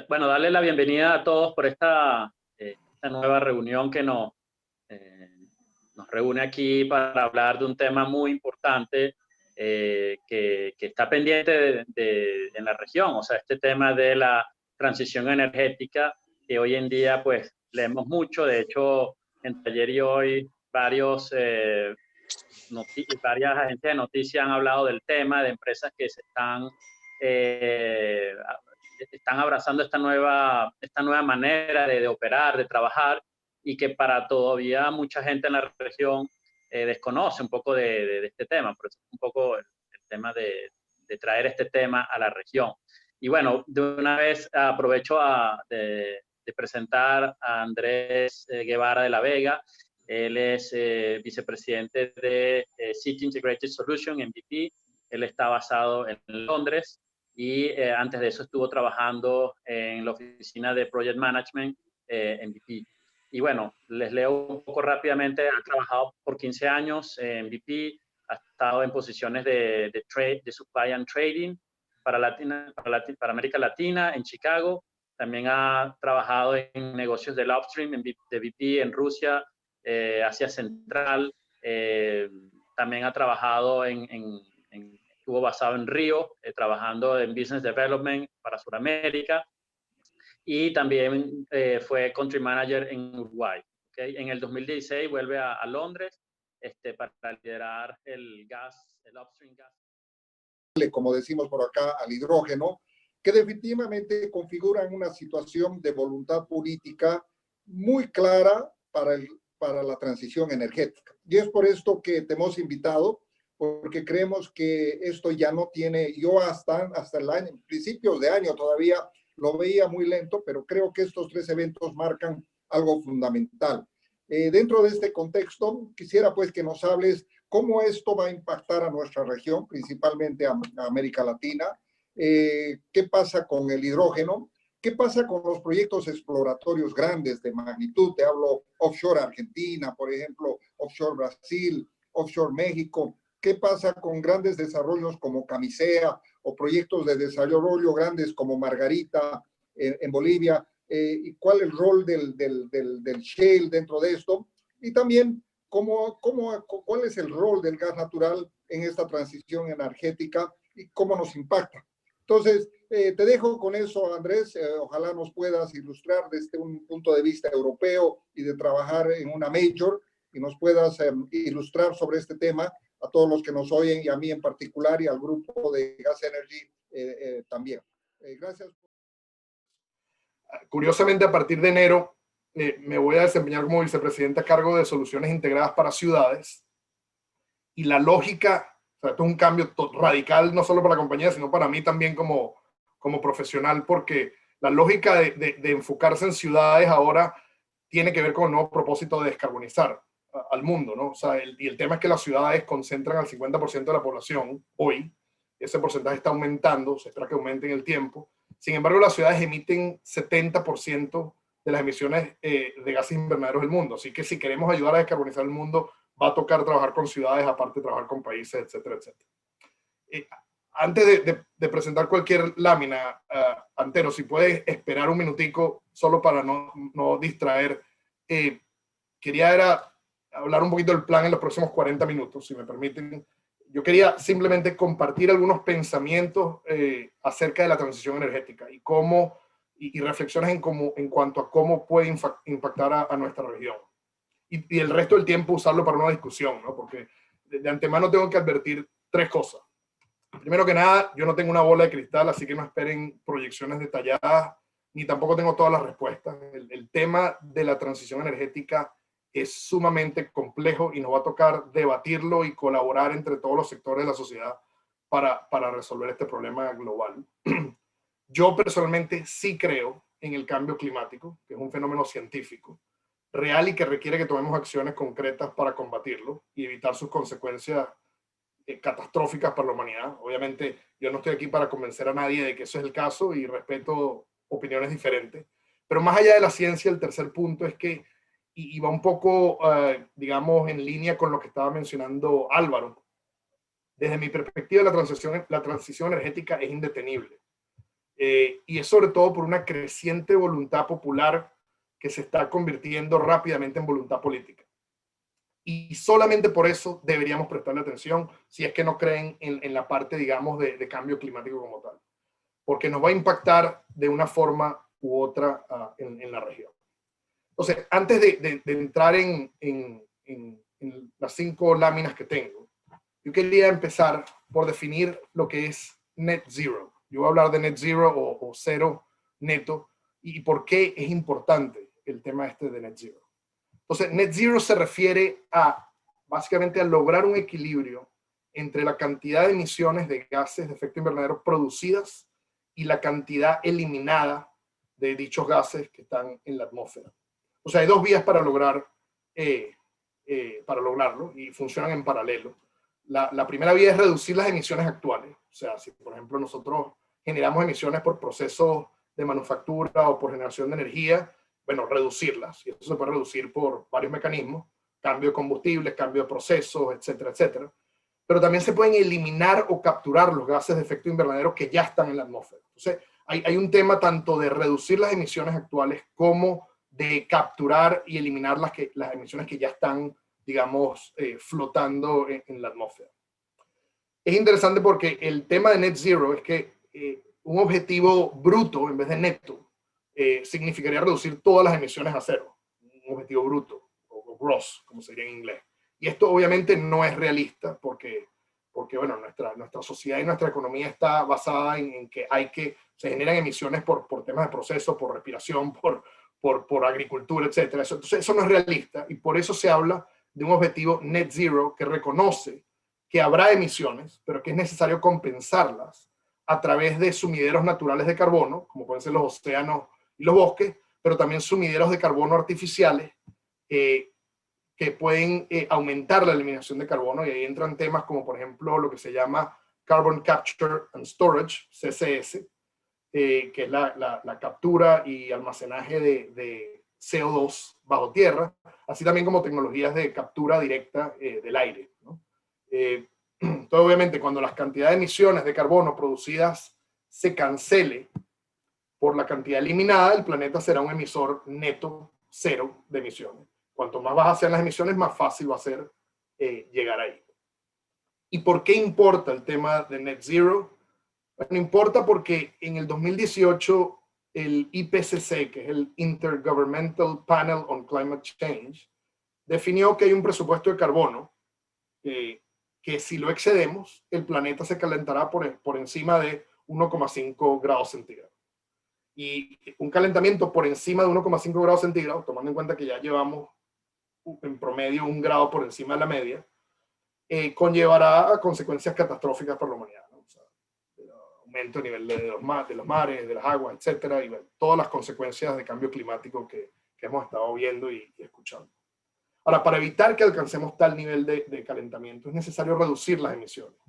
Bueno, darle la bienvenida a todos por esta nueva reunión que eh, nos reúne aquí para hablar de un tema muy importante que está pendiente en la región, o sea, este tema de la transición energética que hoy en día pues leemos mucho. De hecho, entre ayer y hoy varias agencias de noticias han hablado del tema, de empresas que eh, están abrazando esta nueva manera de operar, de trabajar, y que para todavía mucha gente en la región desconoce un poco de este tema. Por eso es un poco el tema de traer este tema a la región. Y bueno, de una vez aprovecho de presentar a Andrés Guevara de la Vega. Él es vicepresidente de City Integrated Solution, MVP. Él está basado en Londres y antes de eso estuvo trabajando en la oficina de Project Management MVP. Y bueno, les leo un poco rápidamente. Ha trabajado por 15 años en MVP, ha estado en posiciones de supply and trading para América Latina, en Chicago. También ha trabajado en negocios del upstream de BP en Rusia, Asia Central. También ha trabajado estuvo basado en Río, trabajando en Business Development para Sudamérica, y también fue Country Manager en Uruguay. ¿Okay? En el 2016 vuelve a Londres para liderar el upstream gas. Como decimos por acá, al hidrógeno, que definitivamente configuran una situación de voluntad política muy clara para la transición energética. Y es por esto que te hemos invitado, porque creemos que esto ya no tiene, yo hasta el año, principios de año todavía lo veía muy lento, pero creo que estos tres eventos marcan algo fundamental. Dentro de este contexto, quisiera pues que nos hables cómo esto va a impactar a nuestra región, principalmente a América Latina. ¿Qué pasa con el hidrógeno? ¿Qué pasa con los proyectos exploratorios grandes de magnitud? Te hablo offshore Argentina, por ejemplo, offshore Brasil, offshore México. ¿Qué pasa con grandes desarrollos como Camisea o proyectos de desarrollo grandes como Margarita en Bolivia? ¿Y cuál es el rol del shale dentro de esto? Y también, ¿cuál es el rol del gas natural en esta transición energética y cómo nos impacta? Entonces, te dejo con eso, Andrés. Ojalá nos puedas ilustrar desde un punto de vista europeo y de trabajar en una major, y nos puedas ilustrar sobre este tema a todos los que nos oyen, y a mí en particular, y al grupo de Gas Energy también. Gracias. Curiosamente, a partir de enero me voy a desempeñar como vicepresidente a cargo de soluciones integradas para ciudades, y la lógica, o sea, esto es un cambio radical no solo para la compañía, sino para mí también como profesional, porque la lógica de enfocarse en ciudades ahora tiene que ver con el nuevo propósito de descarbonizar al mundo, ¿no? O sea, y el tema es que las ciudades concentran al 50% de la población hoy. Ese porcentaje está aumentando, se espera que aumente en el tiempo. Sin embargo, las ciudades emiten 70% de las emisiones de gases invernaderos del mundo. Así que si queremos ayudar a descarbonizar el mundo, va a tocar trabajar con ciudades, aparte de trabajar con países, etcétera, etcétera. Antes de presentar cualquier lámina, Antero, si puedes esperar un minutico solo para no distraer, quería hablar un poquito del plan en los próximos 40 minutos, si me permiten. Yo quería simplemente compartir algunos pensamientos acerca de la transición energética y reflexiones en cuanto a cómo puede impactar a nuestra región. Y el resto del tiempo usarlo para una discusión, ¿no? Porque de antemano tengo que advertir tres cosas. Primero que nada, yo no tengo una bola de cristal, así que no esperen proyecciones detalladas, ni tampoco tengo todas las respuestas. El tema de la transición energética es sumamente complejo y nos va a tocar debatirlo y colaborar entre todos los sectores de la sociedad para resolver este problema global. Yo personalmente sí creo en el cambio climático, que es un fenómeno científico, real, y que requiere que tomemos acciones concretas para combatirlo y evitar sus consecuencias catastróficas para la humanidad. Obviamente, yo no estoy aquí para convencer a nadie de que eso es el caso, y respeto opiniones diferentes. Pero más allá de la ciencia, el tercer punto es que, y va un poco, digamos, en línea con lo que estaba mencionando Álvaro, desde mi perspectiva, la transición energética es indetenible. Y es sobre todo por una creciente voluntad popular que se está convirtiendo rápidamente en voluntad política. Y solamente por eso deberíamos prestarle atención si es que no creen en la parte, digamos, de cambio climático como tal. Porque nos va a impactar de una forma u otra en la región. Entonces, antes de entrar en las 5 láminas que tengo, yo quería empezar por definir lo que es net zero. Yo voy a hablar de net zero o cero neto y por qué es importante el tema este de net zero. Entonces, net zero se refiere básicamente a lograr un equilibrio entre la cantidad de emisiones de gases de efecto invernadero producidas y la cantidad eliminada de dichos gases que están en la atmósfera. O sea, hay 2 vías para lograrlo y funcionan en paralelo. La primera vía es reducir las emisiones actuales. O sea, si por ejemplo nosotros generamos emisiones por procesos de manufactura o por generación de energía, bueno, reducirlas. Y eso se puede reducir por varios mecanismos, cambio de combustibles, cambio de procesos, etcétera, etcétera. Pero también se pueden eliminar o capturar los gases de efecto invernadero que ya están en la atmósfera. Entonces, hay un tema tanto de reducir las emisiones actuales como de capturar y eliminar las emisiones que ya están, digamos, flotando en la atmósfera. Es interesante porque el tema de net zero es que un objetivo bruto en vez de neto significaría reducir todas las emisiones a cero. Un objetivo bruto, o gross, como sería en inglés. Y esto obviamente no es realista porque bueno, nuestra sociedad y nuestra economía está basada en que se generan emisiones por temas de proceso, por respiración, por agricultura, etcétera. Entonces, eso no es realista y por eso se habla de un objetivo net zero que reconoce que habrá emisiones, pero que es necesario compensarlas a través de sumideros naturales de carbono, como pueden ser los océanos y los bosques, pero también sumideros de carbono artificiales que pueden aumentar la eliminación de carbono, y ahí entran temas como por ejemplo lo que se llama Carbon Capture and Storage, CCS, que es la captura y almacenaje de CO2 bajo tierra, así también como tecnologías de captura directa del aire, ¿no? Entonces, obviamente, cuando las cantidades de emisiones de carbono producidas se cancele por la cantidad eliminada, el planeta será un emisor neto cero de emisiones. Cuanto más bajas sean las emisiones, más fácil va a ser llegar ahí. ¿Y por qué importa el tema de net zero? Bueno, importa porque en el 2018 el IPCC, que es el Intergovernmental Panel on Climate Change, definió que hay un presupuesto de carbono que si lo excedemos, el planeta se calentará por encima de 1,5 grados centígrados. Y un calentamiento por encima de 1,5 grados centígrados, tomando en cuenta que ya llevamos en promedio 1 grado por encima de la media, conllevará a consecuencias catastróficas para la humanidad, ¿no? O sea, aumento a nivel de los mares, de las aguas, etcétera, y bueno, todas las consecuencias de cambio climático que hemos estado viendo y escuchando. Ahora, para evitar que alcancemos tal nivel de calentamiento, es necesario reducir las emisiones.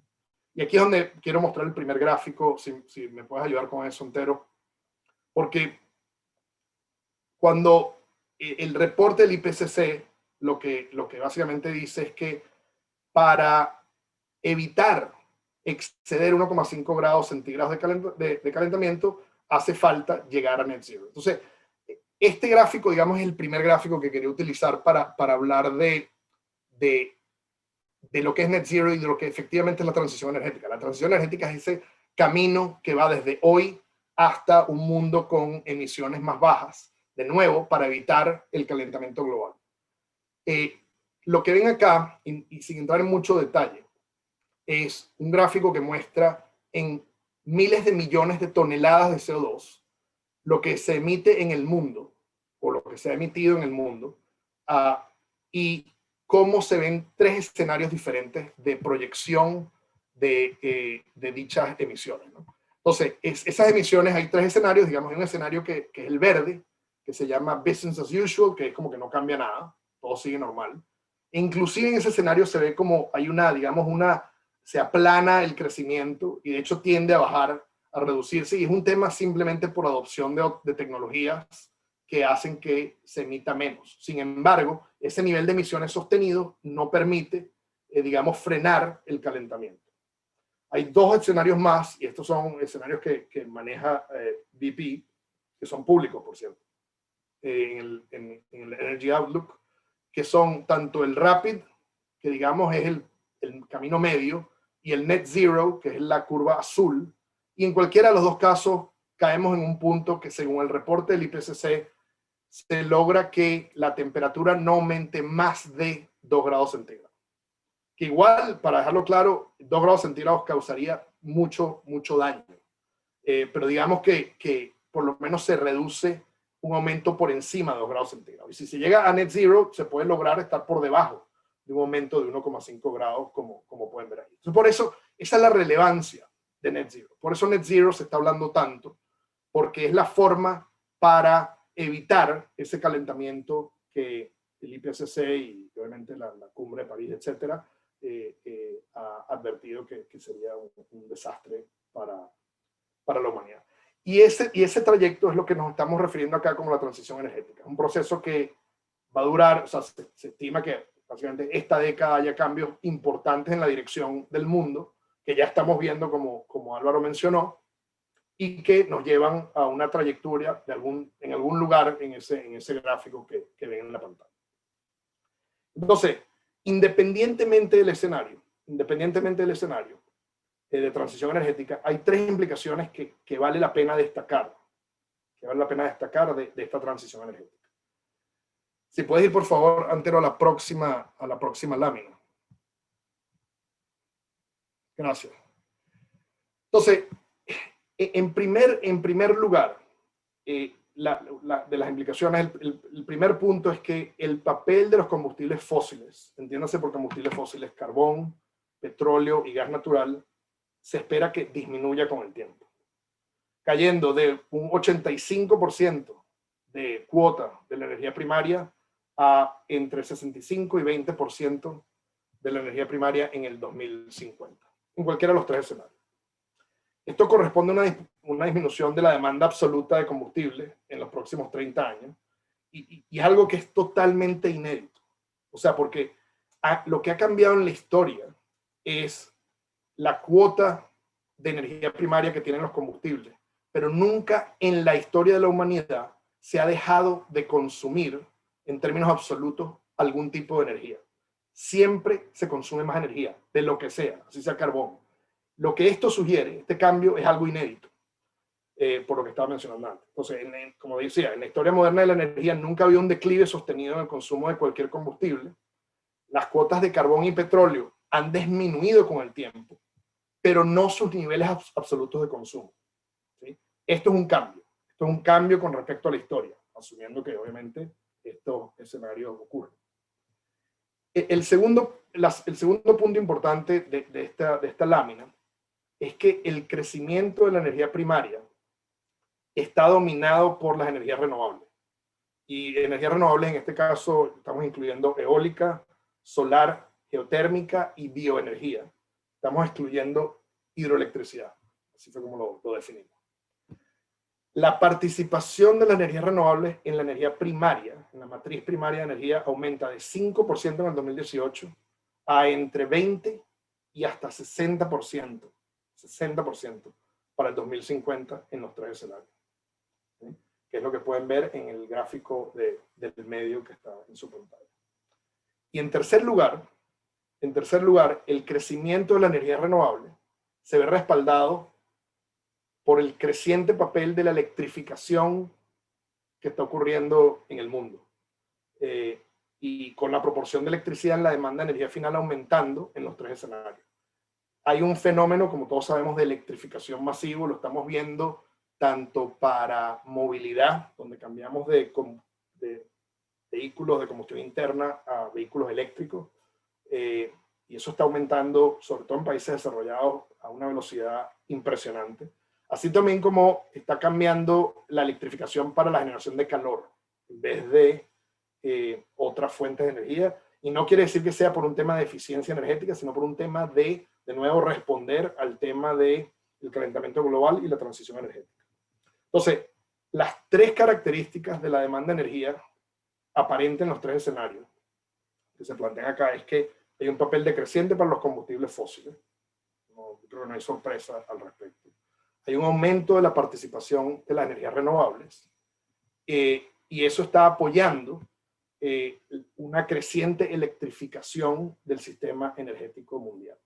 Y aquí es donde quiero mostrar el primer gráfico, si me puedes ayudar con eso, Ontero, porque cuando el reporte del IPCC lo que básicamente dice es que para evitar exceder 1,5 grados centígrados de calentamiento, hace falta llegar a net zero. Entonces, este gráfico, digamos, es el primer gráfico que quería utilizar para hablar de lo que es net zero y de lo que efectivamente es la transición energética. La transición energética es ese camino que va desde hoy hasta un mundo con emisiones más bajas, de nuevo, para evitar el calentamiento global. Lo que ven acá, y sin entrar en mucho detalle, es un gráfico que muestra en miles de millones de toneladas de CO2 lo que se emite en el mundo, o lo que se ha emitido en el mundo, y cómo se ven 3 escenarios diferentes de proyección de dichas emisiones, ¿no? Entonces, esas emisiones, hay 3 escenarios, digamos, hay un escenario que es el verde, que se llama business as usual, que es como que no cambia nada, todo sigue normal. Inclusive en ese escenario se ve como hay se aplana el crecimiento y de hecho tiende a bajar, a reducirse, y es un tema simplemente por adopción de tecnologías que hacen que se emita menos. Sin embargo, ese nivel de emisiones sostenido no permite, digamos, frenar el calentamiento. Hay dos escenarios más, y estos son escenarios que maneja BP, que son públicos, por cierto, en el Energy Outlook, que son tanto el Rapid, que digamos es el camino medio, y el Net Zero, que es la curva azul, y en cualquiera de los dos casos caemos en un punto que según el reporte del IPCC se logra que la temperatura no aumente más de 2 grados centígrados. Que igual, para dejarlo claro, 2 grados centígrados causaría mucho daño. Pero digamos que por lo menos se reduce un aumento por encima de 2 grados centígrados. Y si se llega a Net Zero, se puede lograr estar por debajo de un aumento de 1,5 grados, como pueden ver ahí. Entonces, por eso, esa es la relevancia de Net Zero. Por eso Net Zero se está hablando tanto, porque es la forma para evitar ese calentamiento que el IPCC y obviamente la Cumbre de París, etcétera, ha advertido que sería un desastre para la humanidad. Y ese trayecto es lo que nos estamos refiriendo acá como la transición energética. Un proceso que va a durar, o sea, se estima que básicamente esta década haya cambios importantes en la dirección del mundo, que ya estamos viendo como Álvaro mencionó, y que nos llevan a una trayectoria en algún lugar en ese gráfico que ven en la pantalla. Entonces, independientemente del escenario de transición energética, hay tres implicaciones que vale la pena destacar, de esta transición energética. Si puedes ir, por favor, Antero, a la próxima lámina. Gracias. Entonces, en primer lugar, de las implicaciones, el primer punto es que el papel de los combustibles fósiles, entiéndase por combustibles fósiles, carbón, petróleo y gas natural, se espera que disminuya con el tiempo, cayendo de un 85% de cuota de la energía primaria a entre 65 y 20% de la energía primaria en el 2050, en cualquiera de los tres escenarios. Esto corresponde a una disminución de la demanda absoluta de combustible en los próximos 30 años y es algo que es totalmente inédito. O sea, porque lo que ha cambiado en la historia es la cuota de energía primaria que tienen los combustibles, pero nunca en la historia de la humanidad se ha dejado de consumir en términos absolutos algún tipo de energía. Siempre se consume más energía, de lo que sea, así sea carbón. Lo que esto sugiere, este cambio, es algo inédito, por lo que estaba mencionando antes. Entonces, como decía, en la historia moderna de la energía nunca había un declive sostenido en el consumo de cualquier combustible. Las cuotas de carbón y petróleo han disminuido con el tiempo, pero no sus niveles absolutos de consumo, ¿sí? Esto es un cambio con respecto a la historia, asumiendo que obviamente estos escenarios ocurren. El segundo punto importante de esta lámina es que el crecimiento de la energía primaria está dominado por las energías renovables. Y energías renovables en este caso estamos incluyendo eólica, solar, geotérmica y bioenergía. Estamos excluyendo hidroelectricidad. Así fue como lo definimos. La participación de las energías renovables en la energía primaria, en la matriz primaria de energía, aumenta de 5% en el 2018 a entre 20 y hasta 60% para el 2050 en los tres escenarios, ¿sí? Que es lo que pueden ver en el gráfico del medio que está en su pantalla. Y en tercer lugar, el crecimiento de la energía renovable se ve respaldado por el creciente papel de la electrificación que está ocurriendo en el mundo. Y con la proporción de electricidad en la demanda de energía final aumentando en los tres escenarios. Hay un fenómeno, como todos sabemos, de electrificación masivo, lo estamos viendo tanto para movilidad, donde cambiamos de vehículos de combustión interna a vehículos eléctricos, y eso está aumentando, sobre todo en países desarrollados, a una velocidad impresionante. Así también como está cambiando la electrificación para la generación de calor, en vez de otras fuentes de energía. Y no quiere decir que sea por un tema de eficiencia energética, sino por un tema de nuevo, responder al tema del calentamiento global y la transición energética. Entonces, las tres características de la demanda de energía aparente en los tres escenarios que se plantean acá es que hay un papel decreciente para los combustibles fósiles, como creo que no hay sorpresa al respecto. Hay un aumento de la participación de las energías renovables y eso está apoyando una creciente electrificación del sistema energético mundial.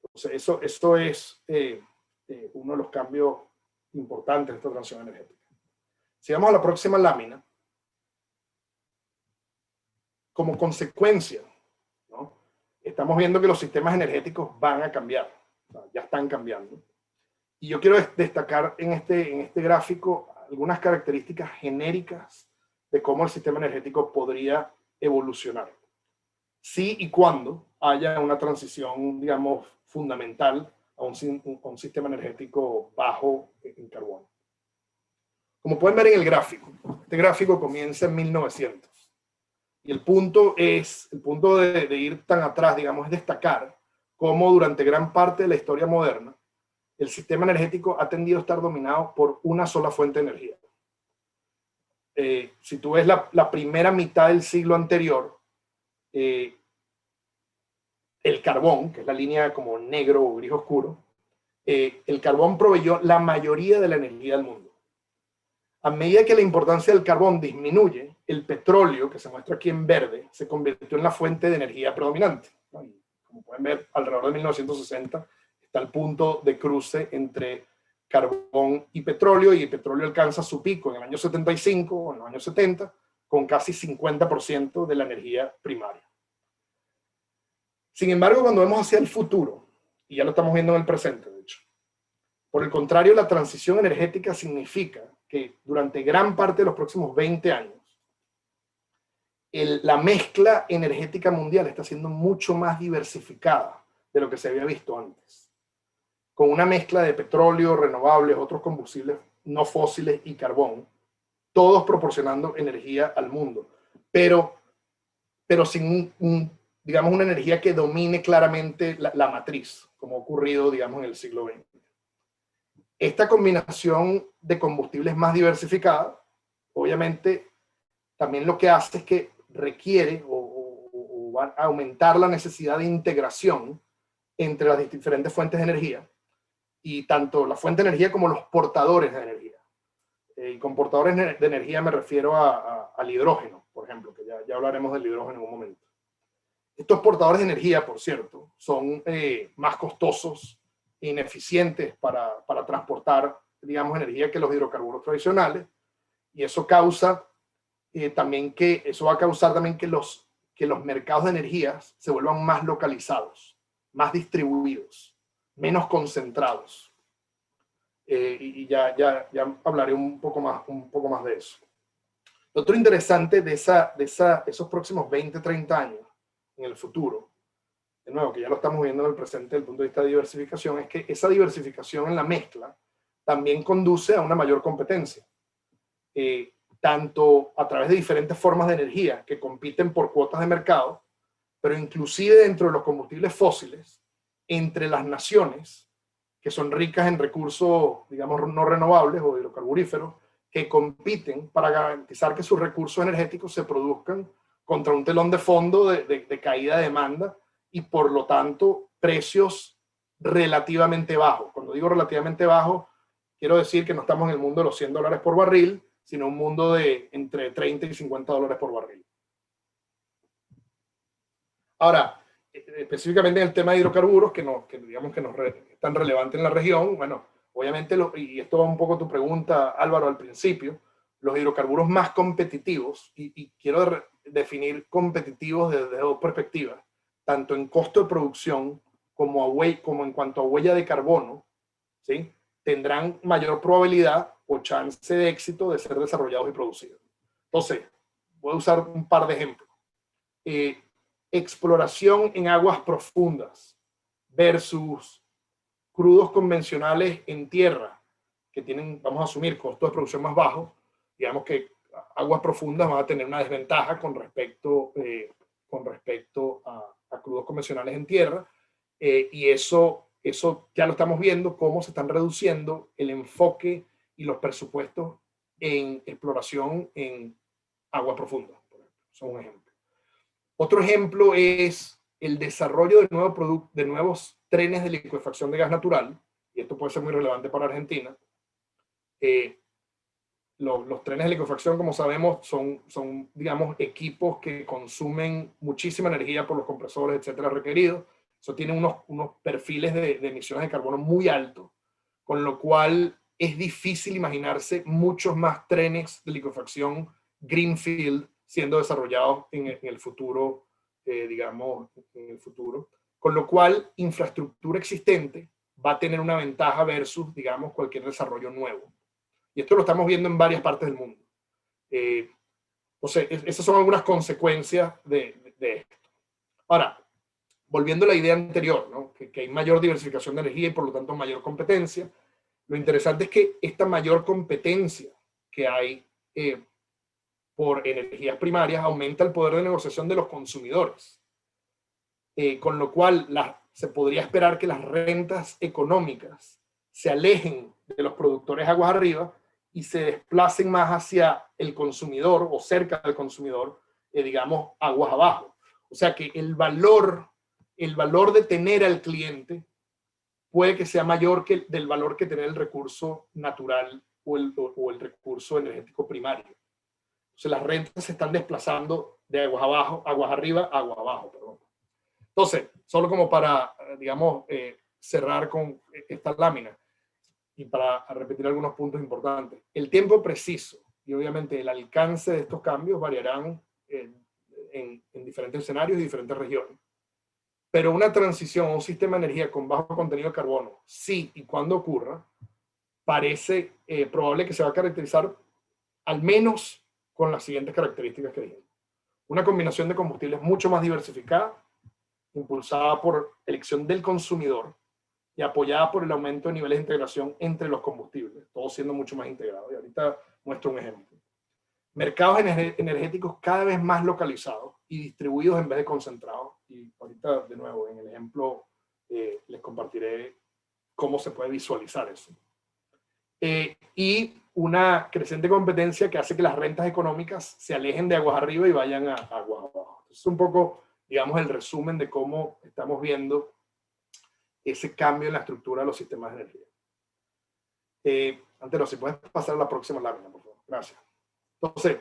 Entonces, esto es uno de los cambios importantes de esta transición energética. Si vamos a la próxima lámina, como consecuencia, ¿no? Estamos viendo que los sistemas energéticos van a cambiar, o sea, ya están cambiando. Y yo quiero destacar en este gráfico algunas características genéricas de cómo el sistema energético podría evolucionar. Sí y cuando haya una transición, digamos, fundamental a un sistema energético bajo en carbono. Como pueden ver en el gráfico, este gráfico comienza en 1900. Y el punto de ir tan atrás, digamos, es destacar cómo durante gran parte de la historia moderna el sistema energético ha tendido a estar dominado por una sola fuente de energía. Si tú ves la primera mitad del siglo anterior, el carbón, que es la línea como negro o gris oscuro, el carbón proveyó la mayoría de la energía del mundo. A medida que la importancia del carbón disminuye, el petróleo, que se muestra aquí en verde, se convirtió en la fuente de energía predominante. Como pueden ver, alrededor de 1960 está el punto de cruce entre carbón y el petróleo alcanza su pico en el año 75 o en los años 70, con casi 50% de la energía primaria. Sin embargo, cuando vemos hacia el futuro, y ya lo estamos viendo en el presente, de hecho, por el contrario, la transición energética significa que durante gran parte de los próximos 20 años, la mezcla energética mundial está siendo mucho más diversificada de lo que se había visto antes, con una mezcla de petróleo, renovables, otros combustibles no fósiles y carbón, todos proporcionando energía al mundo, pero sin digamos, una energía que domine claramente la matriz, como ha ocurrido, digamos, en el siglo XX. Esta combinación de combustibles más diversificada, obviamente, también lo que hace es que requiere o va a aumentar la necesidad de integración entre las diferentes fuentes de energía, y tanto la fuente de energía como los portadores de energía. Y con portadores de energía me refiero al hidrógeno, por ejemplo, que ya hablaremos del hidrógeno en un momento. Estos portadores de energía, por cierto, son más costosos e ineficientes para transportar, digamos, energía que los hidrocarburos tradicionales, y eso causa eso va a causar también que los mercados de energías se vuelvan más localizados, más distribuidos, menos concentrados. Y ya hablaré un poco más de eso. Lo otro interesante de esos próximos 20, 30 años en el futuro, de nuevo, que ya lo estamos viendo en el presente desde el punto de vista de diversificación, es que esa diversificación en la mezcla también conduce a una mayor competencia, tanto a través de diferentes formas de energía que compiten por cuotas de mercado, pero inclusive dentro de los combustibles fósiles, entre las naciones que son ricas en recursos, digamos, no renovables o hidrocarburíferos, que compiten para garantizar que sus recursos energéticos se produzcan contra un telón de fondo de caída de demanda y, por lo tanto, precios relativamente bajos. Cuando digo relativamente bajos, quiero decir que no estamos en el mundo de los $100 por barril, sino un mundo de entre 30 y 50 dólares por barril. Ahora, específicamente en el tema de hidrocarburos, que digamos que nos es tan relevante en la región, bueno, obviamente, y esto va un poco a tu pregunta, Álvaro, al principio, los hidrocarburos más competitivos, y quiero definir competitivos desde dos perspectivas, tanto en costo de producción como en cuanto a huella de carbono, ¿sí? Tendrán mayor probabilidad o chance de éxito de ser desarrollados y producidos. Entonces, voy a usar un par de ejemplos. Exploración en aguas profundas versus crudos convencionales en tierra, que tienen, vamos a asumir, costos de producción más bajos. Digamos que aguas profundas van a tener una desventaja con respecto a crudos convencionales en tierra, y eso ya lo estamos viendo, cómo se están reduciendo el enfoque y los presupuestos en exploración en aguas profundas. Son un ejemplo. Otro ejemplo es el desarrollo de nuevos trenes de licuefacción de gas natural, y esto puede ser muy relevante para Argentina. Los trenes de licuefacción, como sabemos, son, digamos, equipos que consumen muchísima energía por los compresores, etcétera, requeridos. Eso tiene unos perfiles de emisiones de carbono muy altos, con lo cual es difícil imaginarse muchos más trenes de licuefacción greenfield siendo desarrollados en el futuro, digamos, en el futuro. Con lo cual, infraestructura existente va a tener una ventaja versus, digamos, cualquier desarrollo nuevo. Y esto lo estamos viendo en varias partes del mundo. Entonces, esas son algunas consecuencias de esto. Ahora, volviendo a la idea anterior, ¿no? que hay mayor diversificación de energía y por lo tanto mayor competencia, lo interesante es que esta mayor competencia que hay por energías primarias aumenta el poder de negociación de los consumidores. Con lo cual se podría esperar que las rentas económicas se alejen de los productores aguas arriba y se desplacen más hacia el consumidor o cerca del consumidor, digamos, aguas abajo. O sea que el valor de tener al cliente puede que sea mayor que del valor que tener el recurso natural o el recurso energético primario. Entonces las rentas se están desplazando de aguas abajo, aguas arriba, aguas abajo, perdón. Entonces, solo como para, digamos, cerrar con esta lámina y para repetir algunos puntos importantes. El tiempo preciso y obviamente el alcance de estos cambios variarán en diferentes escenarios y diferentes regiones. Pero una transición a un sistema de energía con bajo contenido de carbono, sí y cuando ocurra, parece probable que se va a caracterizar al menos con las siguientes características que dijimos. Una combinación de combustibles mucho más diversificada, impulsada por elección del consumidor y apoyada por el aumento de niveles de integración entre los combustibles, todos siendo mucho más integrados. Y ahorita muestro un ejemplo. Mercados energéticos cada vez más localizados y distribuidos en vez de concentrados. Y ahorita, de nuevo, en el ejemplo les compartiré cómo se puede visualizar eso. Y una creciente competencia que hace que las rentas económicas se alejen de aguas arriba y vayan a aguas abajo. Es un poco, digamos, el resumen de cómo estamos viendo ese cambio en la estructura de los sistemas de energía. Antero, si puedes pasar a la próxima lámina, por favor. Gracias. Entonces,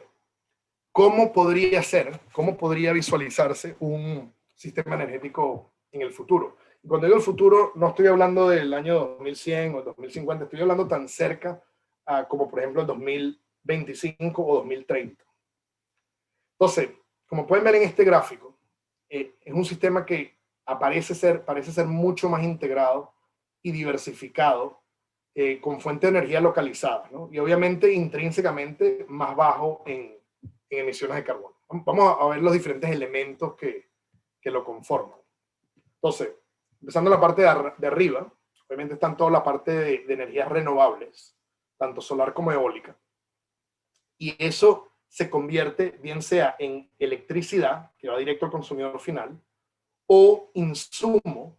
¿cómo podría visualizarse un sistema energético en el futuro? Y cuando digo el futuro, no estoy hablando del año 2100 o 2050, estoy hablando tan cerca como por ejemplo el 2025 o 2030. Entonces, como pueden ver en este gráfico, es un sistema que parece ser mucho más integrado y diversificado, con fuentes de energía localizadas, ¿no? Y obviamente intrínsecamente más bajo en emisiones de carbono. Vamos a ver los diferentes elementos que lo conforman. Entonces, empezando la parte de arriba, obviamente están toda la parte de energías renovables, tanto solar como eólica. Y eso se convierte bien sea en electricidad, que va directo al consumidor final, o insumo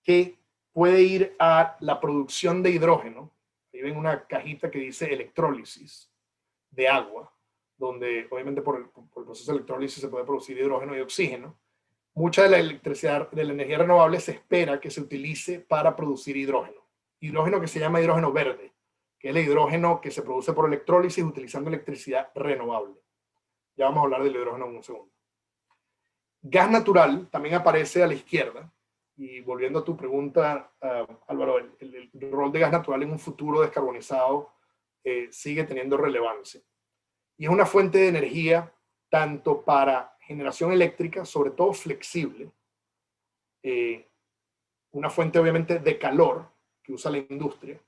que puede ir a la producción de hidrógeno. Ahí ven una cajita que dice electrólisis de agua, donde obviamente por el proceso de electrólisis se puede producir hidrógeno y oxígeno. Mucha de la electricidad, de la energía renovable, se espera que se utilice para producir hidrógeno. Hidrógeno que se llama hidrógeno verde, que es el hidrógeno que se produce por electrólisis utilizando electricidad renovable. Ya vamos a hablar del hidrógeno en un segundo. Gas natural también aparece a la izquierda. Y volviendo a tu pregunta, Álvaro, el rol de gas natural en un futuro descarbonizado sigue teniendo relevancia. Y es una fuente de energía tanto para generación eléctrica, sobre todo flexible, una fuente obviamente de calor que usa la industria,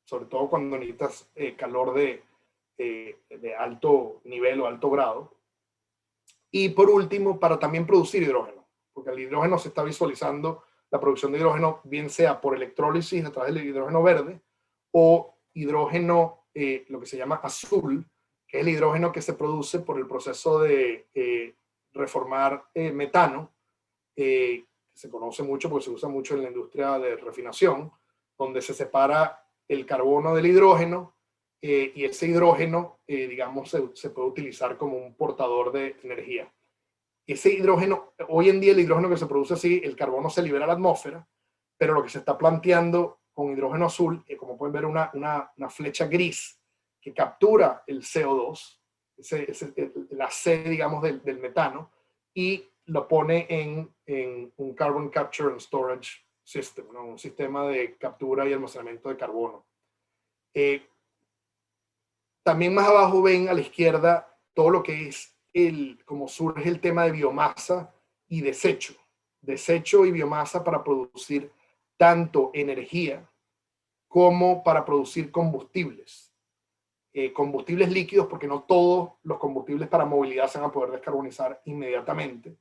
sobre todo cuando necesitas calor de alto nivel o alto grado. Y por último, para también producir hidrógeno, porque el hidrógeno se está visualizando la producción de hidrógeno, bien sea por electrólisis a través del hidrógeno verde o hidrógeno, lo que se llama azul, que es el hidrógeno que se produce por el proceso de reformar metano, que se conoce mucho porque se usa mucho en la industria de refinación, donde se separa el carbono del hidrógeno y ese hidrógeno, digamos, se puede utilizar como un portador de energía. ese hidrógeno, hoy en día el hidrógeno que se produce así, el carbono se libera a la atmósfera, pero lo que se está planteando con hidrógeno azul, como pueden ver una flecha gris que captura el CO2, la C, digamos, del metano, y lo pone en un Carbon Capture and Storage System, ¿no? Un sistema de captura y almacenamiento de carbono. También más abajo ven a la izquierda todo lo que es cómo surge el tema de biomasa y desecho. Desecho y biomasa para producir tanto energía como para producir combustibles. Combustibles líquidos, porque no todos los combustibles para movilidad se van a poder descarbonizar inmediatamente.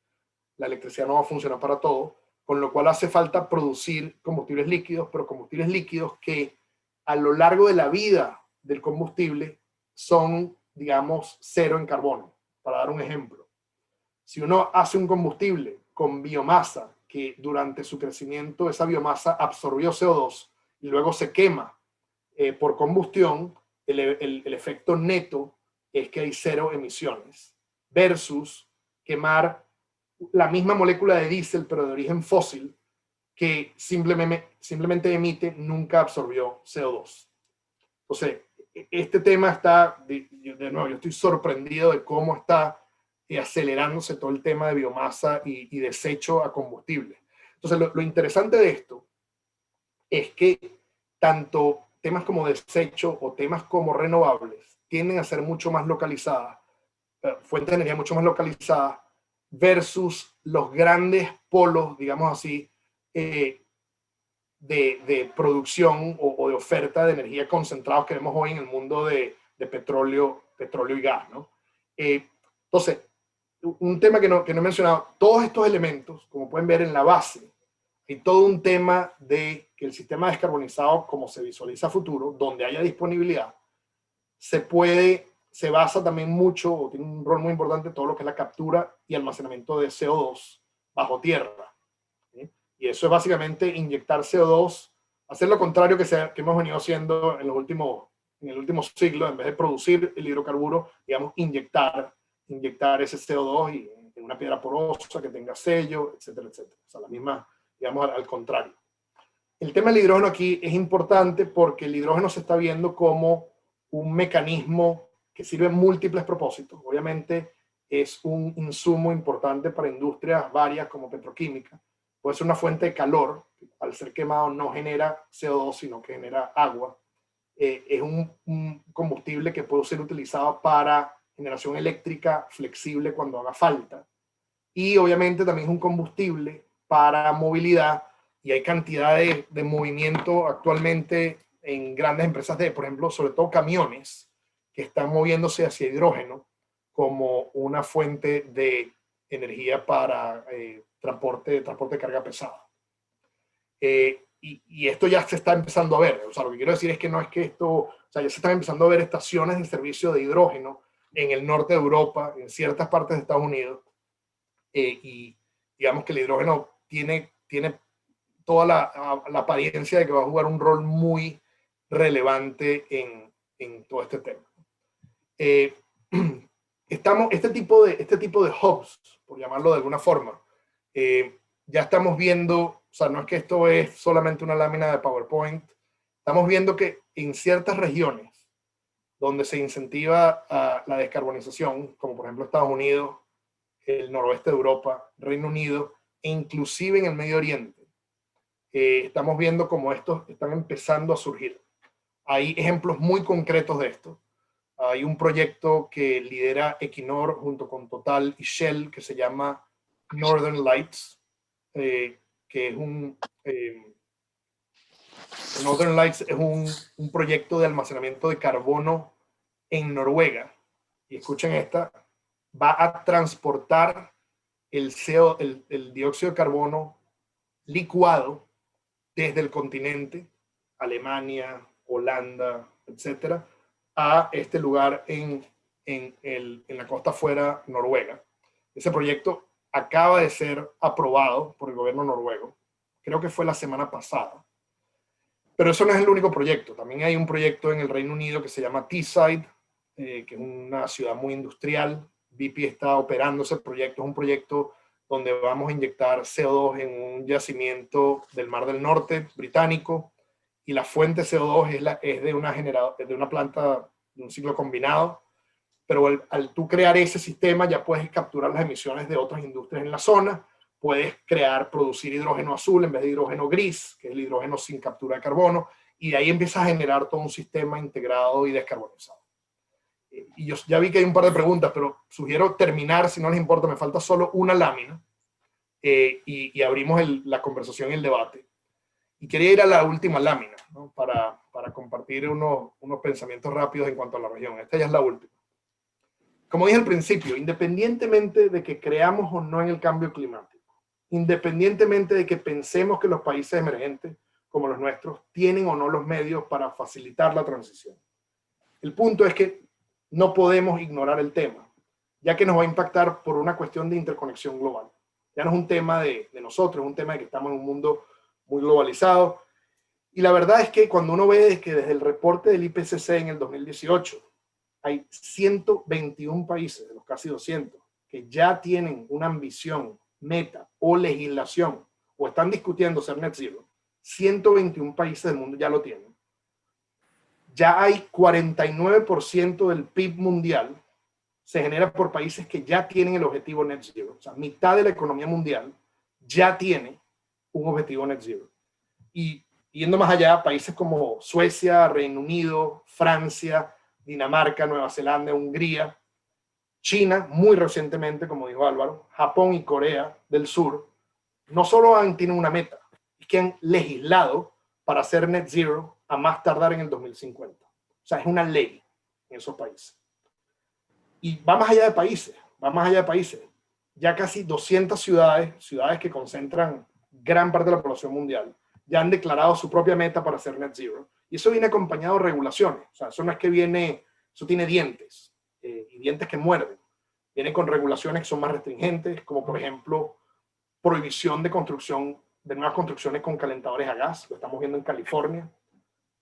La electricidad no va a funcionar para todo, con lo cual hace falta producir combustibles líquidos, pero combustibles líquidos que a lo largo de la vida del combustible son, digamos, cero en carbono. Para dar un ejemplo, si uno hace un combustible con biomasa que durante su crecimiento esa biomasa absorbió CO2 y luego se quema por combustión, el efecto neto es que hay cero emisiones, versus quemar la misma molécula de diésel pero de origen fósil que simplemente emite, nunca absorbió CO2. Entonces, este tema está, de nuevo, yo estoy sorprendido de cómo está acelerándose todo el tema de biomasa y desecho a combustible. Entonces, lo interesante de esto es que tanto temas como desecho o temas como renovables tienden a ser mucho más localizadas, fuentes de energía mucho más localizadas, versus los grandes polos, digamos así, de producción o de oferta de energía concentrados que vemos hoy en el mundo de petróleo y gas, ¿no? Entonces, un tema que no he mencionado, todos estos elementos, como pueden ver en la base, hay todo un tema de que el sistema descarbonizado, como se visualiza a futuro, donde haya disponibilidad, se basa también mucho, o tiene un rol muy importante, todo lo que es la captura y almacenamiento de CO2 bajo tierra. ¿Sí? Y eso es básicamente inyectar CO2, hacer lo contrario que hemos venido haciendo en el último siglo, en vez de producir el hidrocarburo, digamos, inyectar ese CO2 en una piedra porosa que tenga sello, etcétera, etcétera. O sea, la misma, digamos, al contrario. El tema del hidrógeno aquí es importante porque el hidrógeno se está viendo como un mecanismo que sirve en múltiples propósitos. Obviamente es un insumo importante para industrias varias como petroquímica. Puede ser una fuente de calor, al ser quemado no genera CO2, sino que genera agua. Es un combustible que puede ser utilizado para generación eléctrica flexible cuando haga falta. Y obviamente también es un combustible para movilidad, y hay cantidad de movimiento actualmente en grandes empresas por ejemplo, sobre todo camiones, que están moviéndose hacia hidrógeno como una fuente de energía para transporte de carga pesada. Y esto ya se está empezando a ver. O sea, lo que quiero decir es que no es que esto, o sea, ya se están empezando a ver estaciones de servicio de hidrógeno en el norte de Europa, en ciertas partes de Estados Unidos, y digamos que el hidrógeno tiene toda la apariencia de que va a jugar un rol muy relevante en todo este tema. Este tipo de hubs, por llamarlo de alguna forma, ya estamos viendo, o sea, no es que esto es solamente una lámina de PowerPoint, estamos viendo que en ciertas regiones donde se incentiva la descarbonización, como por ejemplo Estados Unidos, el noroeste de Europa, Reino Unido, e inclusive en el Medio Oriente, estamos viendo cómo estos están empezando a surgir. Hay ejemplos muy concretos de esto. Hay un proyecto que lidera Equinor junto con Total y Shell que se llama Northern Lights, que es Northern Lights es un proyecto de almacenamiento de carbono en Noruega. Y escuchen esta, va a transportar el dióxido de carbono licuado desde el continente, Alemania, Holanda, etcétera, a este lugar en la costa afuera noruega. Ese proyecto acaba de ser aprobado por el gobierno noruego. Creo que fue la semana pasada. Pero eso no es el único proyecto. También hay un proyecto en el Reino Unido que se llama Teesside, que es una ciudad muy industrial, BP está operando ese proyecto. Es un proyecto donde vamos a inyectar CO2 en un yacimiento del Mar del Norte británico, y la fuente CO2 es de una planta de un ciclo combinado, pero al tú crear ese sistema ya puedes capturar las emisiones de otras industrias en la zona, puedes producir hidrógeno azul en vez de hidrógeno gris, que es el hidrógeno sin captura de carbono, y de ahí empiezas a generar todo un sistema integrado y descarbonizado. Y yo ya vi que hay un par de preguntas, pero sugiero terminar, si no les importa, me falta solo una lámina, y abrimos la conversación y el debate. Y quería ir a la última lámina, ¿no? para compartir unos pensamientos rápidos en cuanto a la región. Esta ya es la última. Como dije al principio, independientemente de que creamos o no en el cambio climático, independientemente de que pensemos que los países emergentes como los nuestros tienen o no los medios para facilitar la transición, el punto es que no podemos ignorar el tema, ya que nos va a impactar por una cuestión de interconexión global. Ya no es un tema de nosotros, es un tema de que estamos en un mundo muy globalizado. Y la verdad es que cuando uno ve que desde el reporte del IPCC en el 2018, hay 121 países de los casi 200 que ya tienen una ambición, meta o legislación, o están discutiendo ser net zero. 121 países del mundo ya lo tienen. Ya hay 49% del PIB mundial se genera por países que ya tienen el objetivo net zero. O sea, mitad de la economía mundial ya tiene un objetivo net zero. Y yendo más allá, países como Suecia, Reino Unido, Francia, Dinamarca, Nueva Zelanda, Hungría, China, muy recientemente, como dijo Álvaro, Japón y Corea del Sur, no solo tienen una meta, es que han legislado para hacer net zero a más tardar en el 2050. O sea, es una ley en esos países. Y va más allá de países, va más allá de países. Ya casi 200 ciudades que concentran gran parte de la población mundial, ya han declarado su propia meta para hacer net zero. Y eso viene acompañado de regulaciones. O sea, eso no es que viene, eso tiene dientes, y dientes que muerden. Viene con regulaciones que son más restringentes, como por ejemplo, prohibición de construcción, de nuevas construcciones con calentadores a gas, lo estamos viendo en California.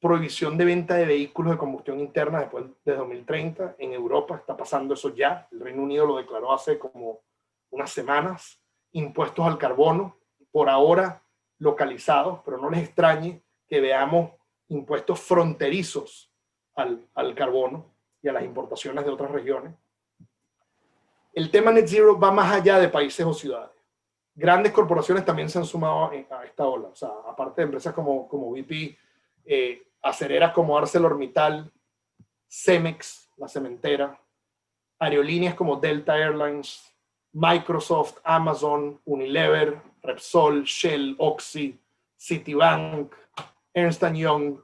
Prohibición de venta de vehículos de combustión interna después de 2030. En Europa está pasando eso ya. El Reino Unido lo declaró hace como unas semanas. Impuestos al carbono, por ahora localizados, pero no les extrañe que veamos impuestos fronterizos al carbono y a las importaciones de otras regiones. El tema net zero va más allá de países o ciudades. Grandes corporaciones también se han sumado a esta ola. O sea, aparte de empresas como BP, acereras como ArcelorMittal, Cemex, la cementera, aerolíneas como Delta Airlines, Microsoft, Amazon, Unilever, Repsol, Shell, Oxy, Citibank, Ernst & Young,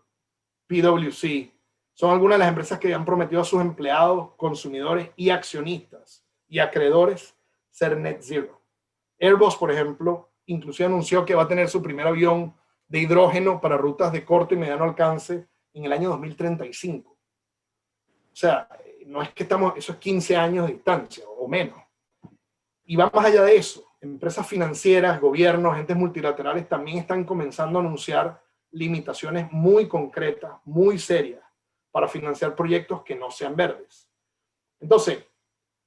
PwC, son algunas de las empresas que han prometido a sus empleados, consumidores y accionistas y acreedores ser net zero. Airbus, por ejemplo, inclusive anunció que va a tener su primer avión de hidrógeno para rutas de corto y mediano alcance en el año 2035. O sea, no es que estamos, eso es 15 años de distancia o menos. Y va más allá de eso. Empresas financieras, gobiernos, entes multilaterales también están comenzando a anunciar limitaciones muy concretas, muy serias, para financiar proyectos que no sean verdes. Entonces,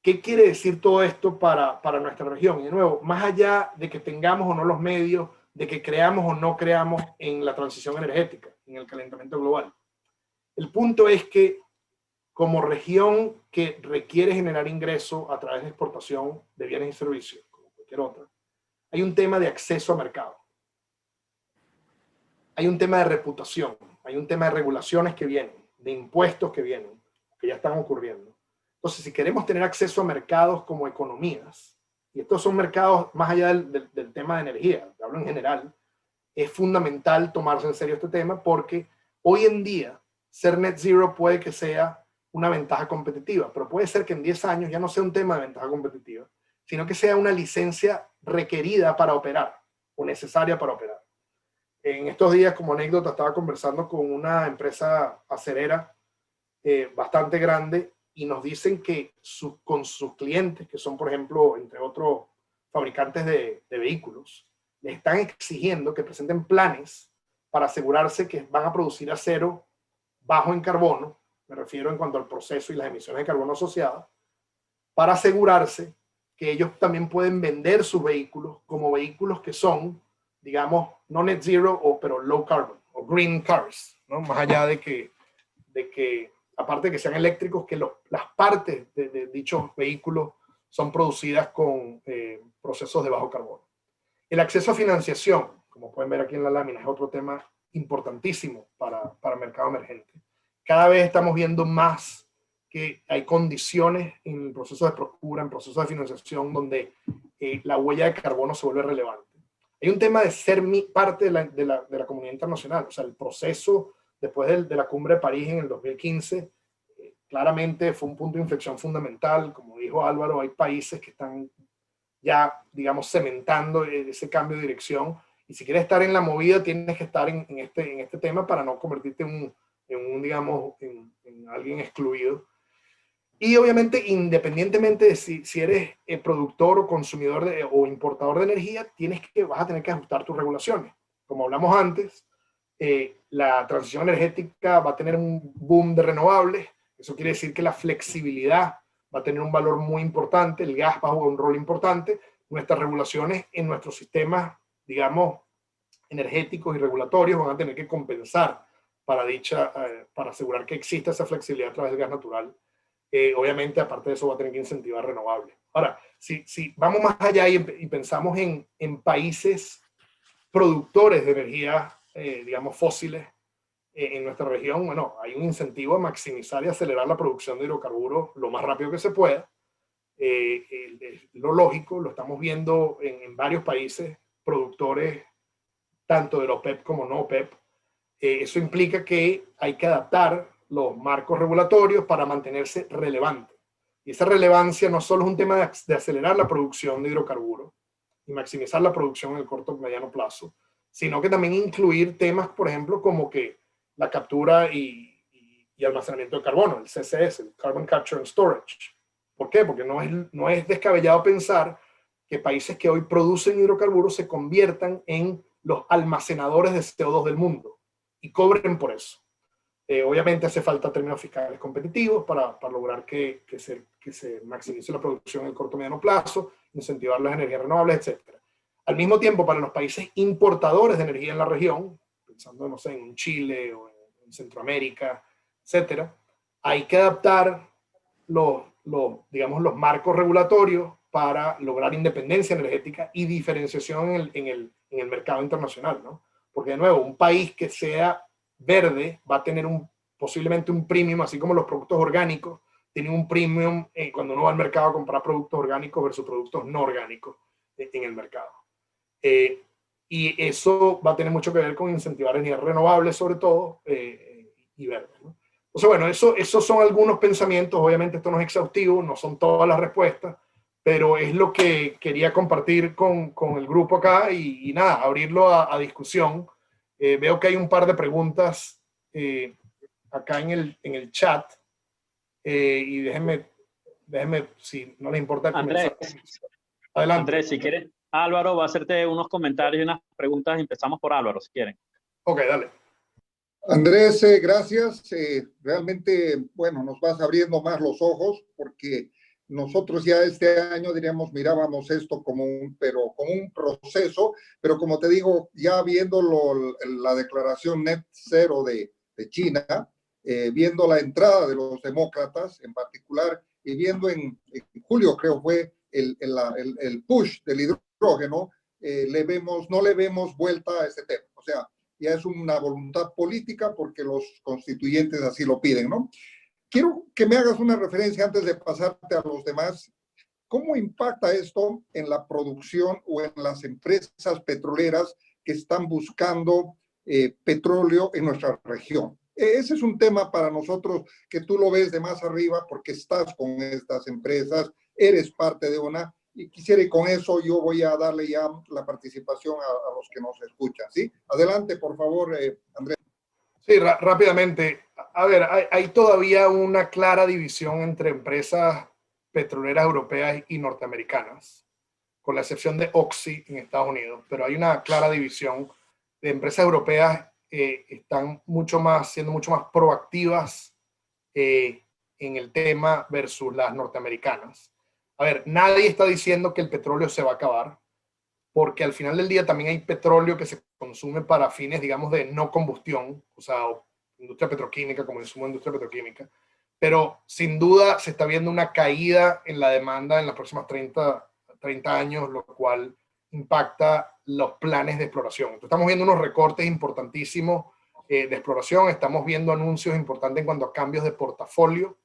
¿qué quiere decir todo esto para nuestra región? Y de nuevo, más allá de que tengamos o no los medios, de que creamos o no creamos en la transición energética, en el calentamiento global. El punto es que como región que requiere generar ingresos a través de exportación de bienes y servicios, como cualquier otra, hay un tema de acceso a mercado. Hay un tema de reputación, hay un tema de regulaciones que vienen, de impuestos que vienen, que ya están ocurriendo. Entonces, si queremos tener acceso a mercados como economías, y estos son mercados más allá del tema de energía, hablo en general, es fundamental tomarse en serio este tema porque hoy en día ser net zero puede que sea una ventaja competitiva, pero puede ser que en 10 años ya no sea un tema de ventaja competitiva, sino que sea una licencia requerida para operar o necesaria para operar. En estos días, como anécdota, estaba conversando con una empresa acerera bastante grande y nos dicen que con sus clientes, que son, por ejemplo, entre otros fabricantes de vehículos, les están exigiendo que presenten planes para asegurarse que van a producir acero bajo en carbono, me refiero en cuanto al proceso y las emisiones de carbono asociadas, para asegurarse que ellos también pueden vender sus vehículos como vehículos que son, digamos, no net zero, pero low carbon, o green cars, ¿no? Más allá de que aparte de que sean eléctricos, que las partes de dichos vehículos son producidas con procesos de bajo carbono. El acceso a financiación, como pueden ver aquí en la lámina, es otro tema importantísimo para el mercado emergente. Cada vez estamos viendo más que hay condiciones en el proceso de procura, en procesos de financiación, donde la huella de carbono se vuelve relevante. Hay un tema de ser parte de la comunidad internacional, o sea, el proceso después de la cumbre de París en el 2015, claramente fue un punto de inflexión fundamental. Como dijo Álvaro, hay países que están ya, digamos, cementando ese cambio de dirección, y si quieres estar en la movida, tienes que estar en este tema para no convertirte en alguien excluido. Y obviamente, independientemente de si eres productor o consumidor o importador de energía, vas a tener que ajustar tus regulaciones. Como hablamos antes, la transición energética va a tener un boom de renovables. Eso quiere decir que la flexibilidad va a tener un valor muy importante, el gas va a jugar un rol importante. Nuestras regulaciones en nuestros sistemas, digamos, energéticos y regulatorios van a tener que compensar para asegurar que exista esa flexibilidad a través del gas natural. Obviamente, aparte de eso, va a tener que incentivar renovables. Ahora, si vamos más allá y pensamos en países productores de energía, digamos, fósiles en nuestra región, bueno, hay un incentivo a maximizar y acelerar la producción de hidrocarburos lo más rápido que se pueda. Lo lógico, lo estamos viendo en varios países productores, tanto de la OPEP como no OPEP. Eso implica que hay que adaptar los marcos regulatorios para mantenerse relevante. Y esa relevancia no solo es un tema de acelerar la producción de hidrocarburos y maximizar la producción en el corto y mediano plazo, sino que también incluir temas, por ejemplo, como que la captura y almacenamiento de carbono, el CCS, el Carbon Capture and Storage. ¿Por qué? Porque no es descabellado pensar que países que hoy producen hidrocarburos se conviertan en los almacenadores de CO2 del mundo y cobren por eso. Obviamente hace falta términos fiscales competitivos para lograr que se maximice la producción en el corto y mediano plazo, incentivar las energías renovables, etc. Al mismo tiempo, para los países importadores de energía en la región, pensando, no sé, en Chile o en Centroamérica, etc., hay que adaptar digamos, los marcos regulatorios para lograr independencia energética y diferenciación en el mercado internacional, ¿no? Porque, de nuevo, un país que sea verde va a tener posiblemente un premium, así como los productos orgánicos tienen un premium cuando uno va al mercado a comprar productos orgánicos versus productos no orgánicos en el mercado. Y eso va a tener mucho que ver con incentivar energías renovables, sobre todo, y verdes, ¿no? Entonces, bueno, esos son algunos pensamientos. Obviamente esto no es exhaustivo, no son todas las respuestas, pero es lo que quería compartir con el grupo acá y nada, abrirlo a discusión. Veo que hay un par de preguntas acá en el chat, y déjenme, si no les importa Andrés, comenzar. Adelante. Andrés, si quieres, Álvaro va a hacerte unos comentarios y unas preguntas. Empezamos por Álvaro, si quieren. Ok, dale. Andrés, gracias. Realmente, bueno, nos vas abriendo más los ojos porque nosotros ya este año, diríamos, mirábamos esto como un proceso, pero como te digo, ya viendo la declaración net cero de China, viendo la entrada de los demócratas en particular y viendo en julio, creo fue, el push del hidrógeno, no le vemos vuelta a este tema. O sea, ya es una voluntad política porque los constituyentes así lo piden, ¿no? Quiero que me hagas una referencia antes de pasarte a los demás. ¿Cómo impacta esto en la producción o en las empresas petroleras que están buscando petróleo en nuestra región? Ese es un tema para nosotros que tú lo ves de más arriba porque estás con estas empresas, eres parte de una. Y quisiera, y con eso yo voy a darle ya la participación a los que nos escuchan, ¿sí? Adelante, por favor, Andrés. Sí, rápidamente. A ver, hay todavía una clara división entre empresas petroleras europeas y norteamericanas, con la excepción de Oxy en Estados Unidos, pero hay una clara división de empresas europeas están siendo mucho más proactivas en el tema versus las norteamericanas. A ver, nadie está diciendo que el petróleo se va a acabar, porque al final del día también hay petróleo que se consume para fines, digamos, de no combustión, o sea, industria petroquímica, como insumo de industria petroquímica, pero sin duda se está viendo una caída en la demanda en los próximos 30 años, lo cual impacta los planes de exploración. Entonces, estamos viendo unos recortes importantísimos de exploración, estamos viendo anuncios importantes en cuanto a cambios de portafolio,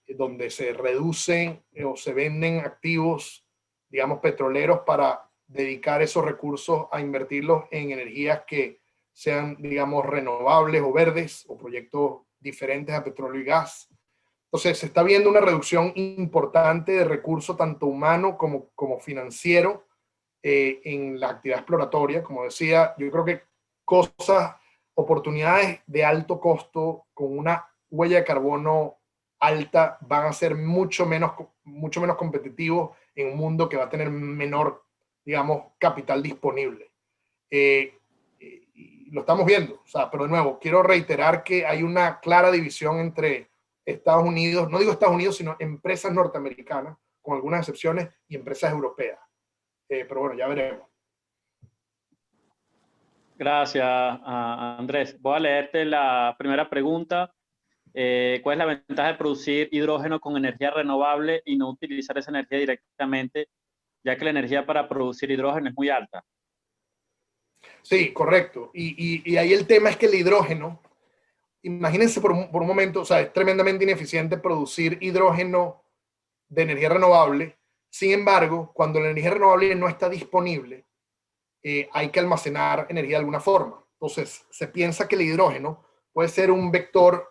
donde se reducen o se venden activos, digamos, petroleros para dedicar esos recursos a invertirlos en energías que sean, digamos, renovables o verdes o proyectos diferentes a petróleo y gas. Entonces, se está viendo una reducción importante de recursos, tanto humano como financiero, en la actividad exploratoria. Como decía, yo creo que cosas, oportunidades de alto costo con una huella de carbono alta van a ser mucho menos competitivos en un mundo que va a tener menor, digamos, capital disponible. Lo estamos viendo, o sea, pero de nuevo, quiero reiterar que hay una clara división entre Estados Unidos, no digo Estados Unidos, sino empresas norteamericanas, con algunas excepciones, y empresas europeas. Pero bueno, ya veremos. Gracias, Andrés. Voy a leerte la primera pregunta. ¿Cuál es la ventaja de producir hidrógeno con energía renovable y no utilizar esa energía directamente, ya que la energía para producir hidrógeno es muy alta? Sí, correcto. Y ahí el tema es que el hidrógeno, imagínense por un momento, o sea, es tremendamente ineficiente producir hidrógeno de energía renovable. Sin embargo, cuando la energía renovable no está disponible, hay que almacenar energía de alguna forma. Entonces, se piensa que el hidrógeno puede ser un vector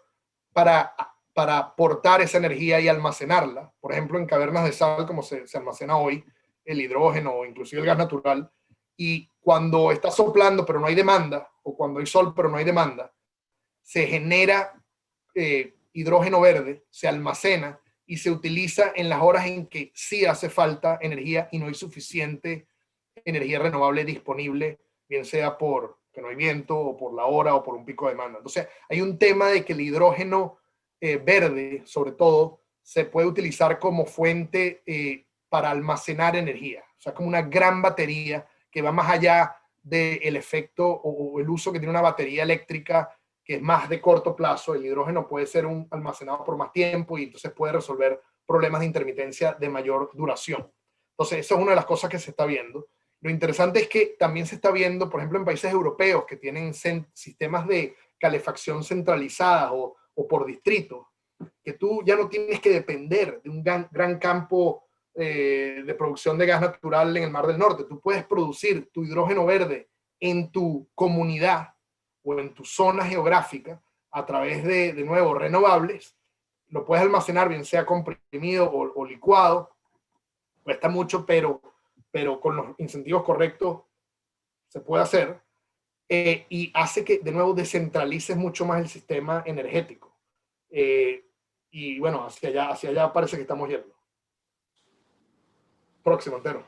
para aportar esa energía y almacenarla. Por ejemplo, en cavernas de sal, como se almacena hoy, el hidrógeno o inclusive el gas natural. Y cuando está soplando pero no hay demanda, o cuando hay sol pero no hay demanda, se genera hidrógeno verde, se almacena y se utiliza en las horas en que sí hace falta energía y no hay suficiente energía renovable disponible, bien sea por que no hay viento o por la hora o por un pico de demanda. Entonces, hay un tema de que el hidrógeno verde, sobre todo, se puede utilizar como fuente para almacenar energía. O sea, como una gran batería que va más allá del efecto o el uso que tiene una batería eléctrica que es más de corto plazo. El hidrógeno puede ser almacenado por más tiempo y entonces puede resolver problemas de intermitencia de mayor duración. Entonces, eso es una de las cosas que se está viendo. Lo interesante es que también se está viendo, por ejemplo, en países europeos que tienen sistemas de calefacción centralizadas o por distrito, que tú ya no tienes que depender de un gran campo de producción de gas natural en el Mar del Norte. Tú puedes producir tu hidrógeno verde en tu comunidad o en tu zona geográfica a través de nuevo, renovables. Lo puedes almacenar, bien sea comprimido o licuado. Cuesta mucho, pero con los incentivos correctos se puede hacer. Y hace que, de nuevo, descentralices mucho más el sistema energético. Y bueno, hacia allá parece que estamos yendo. Próximo, Antero.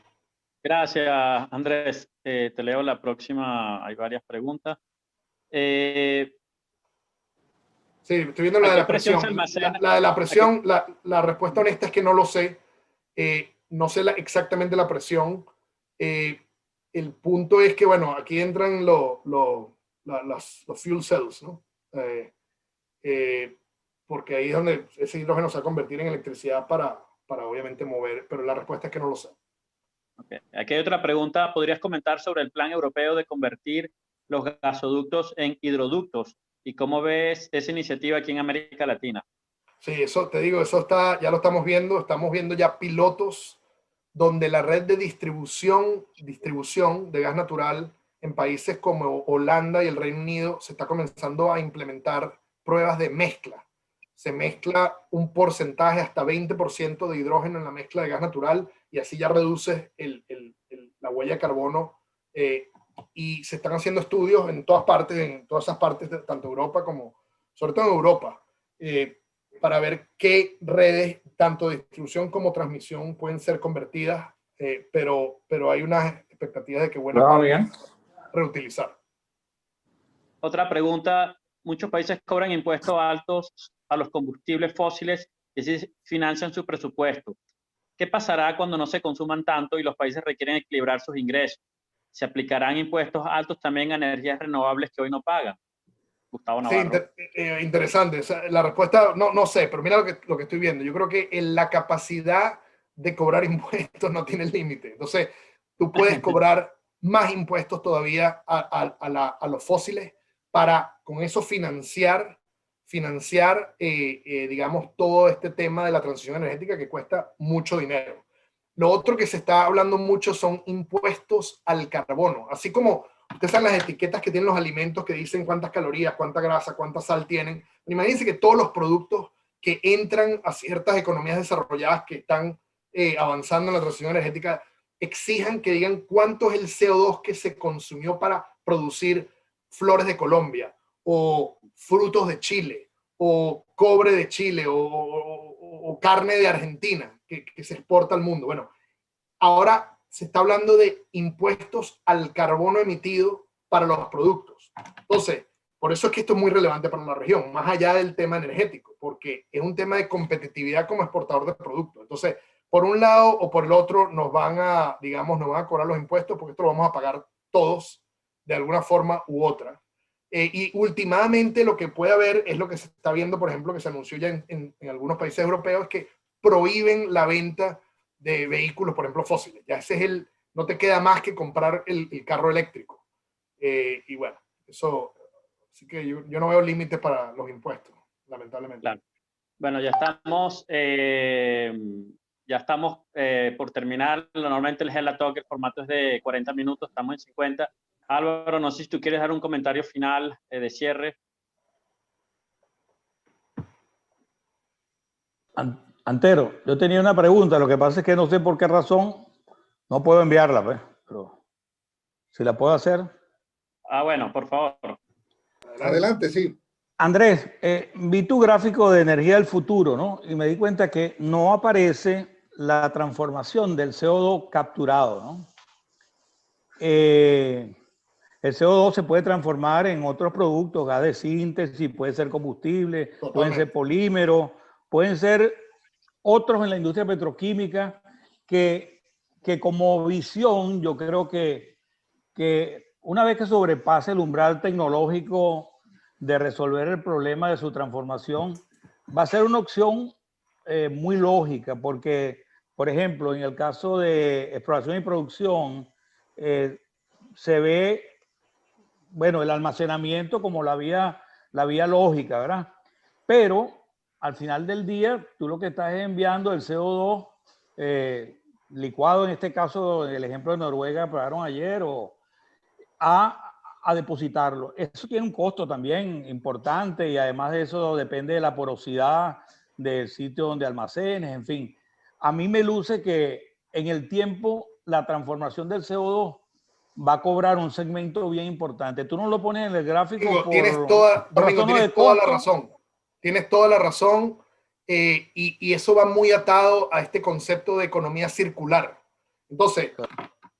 Gracias, Andrés. Te leo la próxima. Hay varias preguntas. Sí, estoy viendo la de la presión. La de la presión, la respuesta honesta es que no lo sé. No sé exactamente la presión. El punto es que, bueno, aquí entran los fuel cells, ¿no? Porque ahí es donde ese hidrógeno se va a convertir en electricidad para obviamente mover, pero la respuesta es que no lo sé. Okay. Aquí hay otra pregunta. ¿Podrías comentar sobre el plan europeo de convertir los gasoductos en hidroductos? ¿Y cómo ves esa iniciativa aquí en América Latina? Sí, eso te digo, ya lo estamos viendo ya pilotos donde la red de distribución de gas natural en países como Holanda y el Reino Unido se está comenzando a implementar pruebas de mezcla. Se mezcla un porcentaje hasta 20% de hidrógeno en la mezcla de gas natural y así ya reduces la huella de carbono. Y se están haciendo estudios en todas esas partes, tanto Europa como, sobre todo en Europa, para ver qué redes, tanto de distribución como transmisión, pueden ser convertidas, pero hay unas expectativas de que buena parte reutilizar. Otra pregunta. Muchos países cobran impuestos altos a los combustibles fósiles y así financian su presupuesto. ¿qué pasará cuando no se consuman tanto y los países requieren equilibrar sus ingresos? ¿Se aplicarán impuestos altos también a energías renovables que hoy no pagan? Gustavo Sí, Navarro. interesante. O sea, la respuesta, no sé, pero mira lo que estoy viendo. Yo creo que la capacidad de cobrar impuestos no tiene límite. Entonces, tú puedes cobrar más impuestos todavía a los fósiles para con eso financiar digamos, todo este tema de la transición energética que cuesta mucho dinero. Lo otro que se está hablando mucho son impuestos al carbono. Así como ustedes saben las etiquetas que tienen los alimentos que dicen cuántas calorías, cuánta grasa, cuánta sal tienen. Imagínense que todos los productos que entran a ciertas economías desarrolladas que están avanzando en la transición energética exijan que digan cuánto es el CO2 que se consumió para producir flores de Colombia o frutos de Chile o cobre de Chile o carne de Argentina que se exporta al mundo. Bueno, ahora se está hablando de impuestos al carbono emitido para los productos. Entonces, por eso es que esto es muy relevante para la región, más allá del tema energético, porque es un tema de competitividad como exportador de productos. Entonces, por un lado o por el otro nos van a, digamos, nos van a cobrar los impuestos porque esto lo vamos a pagar todos de alguna forma u otra. Y últimamente lo que puede haber es lo que se está viendo, por ejemplo, que se anunció ya en algunos países europeos, que prohíben la venta de vehículos, por ejemplo, fósiles. Ya ese es no te queda más que comprar el carro eléctrico. Y bueno, eso, así que yo no veo límites para los impuestos, lamentablemente. Claro. Bueno, ya estamos por terminar. Normalmente el Hella Talk, el formato es de 40 minutos, estamos en 50. Álvaro, no sé si tú quieres dar un comentario final de cierre. Antero, yo tenía una pregunta, lo que pasa es que no sé por qué razón no puedo enviarla, pues, pero si la puedo hacer. Bueno, por favor. Adelante, sí. Andrés, vi tu gráfico de energía del futuro, ¿no? Y me di cuenta que no aparece la transformación del CO2 capturado, ¿no? El CO2 se puede transformar en otros productos, gas de síntesis, puede ser combustible, pueden ser polímeros, pueden ser otros en la industria petroquímica que como visión yo creo que una vez que sobrepase el umbral tecnológico de resolver el problema de su transformación, va a ser una opción muy lógica porque, por ejemplo, en el caso de exploración y producción, se ve, bueno, el almacenamiento como la vía lógica, ¿verdad? Pero al final del día, tú lo que estás enviando el CO2 licuado, en este caso, el ejemplo de Noruega, probaron ayer, a depositarlo. Eso tiene un costo también importante y además de eso depende de la porosidad del sitio donde almacenes, en fin. A mí me luce que en el tiempo la transformación del CO2 va a cobrar un segmento bien importante. Tú no lo pones en el gráfico. Domingo, tienes toda la razón. Tienes toda la razón. Y eso va muy atado a este concepto de economía circular. Entonces,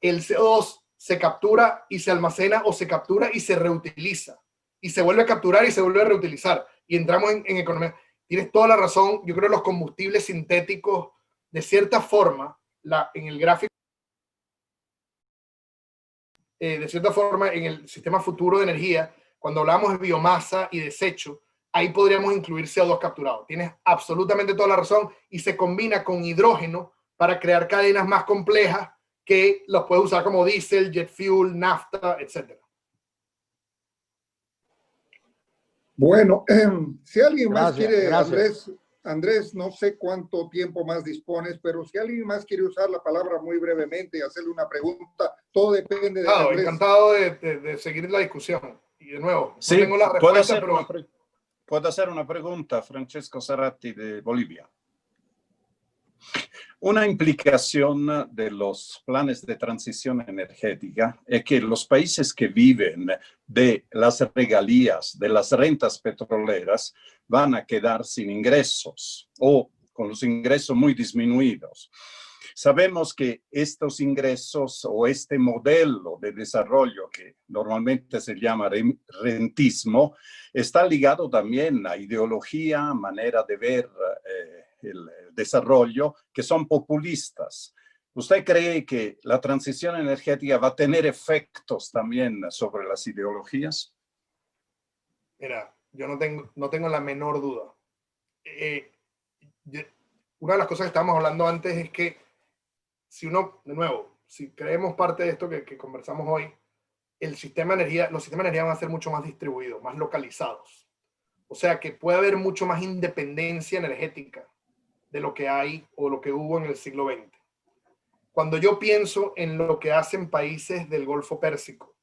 el CO2 se captura y se almacena o se captura y se reutiliza. Y se vuelve a capturar y se vuelve a reutilizar. Y entramos en economía. Tienes toda la razón. Yo creo que los combustibles sintéticos, de cierta forma, en el gráfico, de cierta forma, en el sistema futuro de energía, cuando hablamos de biomasa y desecho, ahí podríamos incluir CO2 capturado. Tienes absolutamente toda la razón y se combina con hidrógeno para crear cadenas más complejas que los puedes usar como diésel, jet fuel, nafta, etc. Bueno, si alguien más quiere, gracias. Andrés, no sé cuánto tiempo más dispones, pero si alguien más quiere usar la palabra muy brevemente y hacerle una pregunta, todo depende de Andrés. Encantado de seguir la discusión. Y de nuevo, sí, no tengo la respuesta, puedo hacer una pregunta, Francesco Serratti de Bolivia. Una implicación de los planes de transición energética es que los países que viven de las regalías, de las rentas petroleras, van a quedar sin ingresos o con los ingresos muy disminuidos. Sabemos que estos ingresos o este modelo de desarrollo que normalmente se llama rentismo está ligado también a ideología, manera de ver el desarrollo que son populistas. ¿Usted cree que la transición energética va a tener efectos también sobre las ideologías? Mira, yo no tengo la menor duda. Una de las cosas que estábamos hablando antes es que si uno, de nuevo, si creemos parte de esto que conversamos hoy, los sistemas de energía van a ser mucho más distribuidos, más localizados. O sea que puede haber mucho más independencia energética de lo que hay o lo que hubo en el siglo XX. Cuando yo pienso en lo que hacen países del Golfo Pérsico,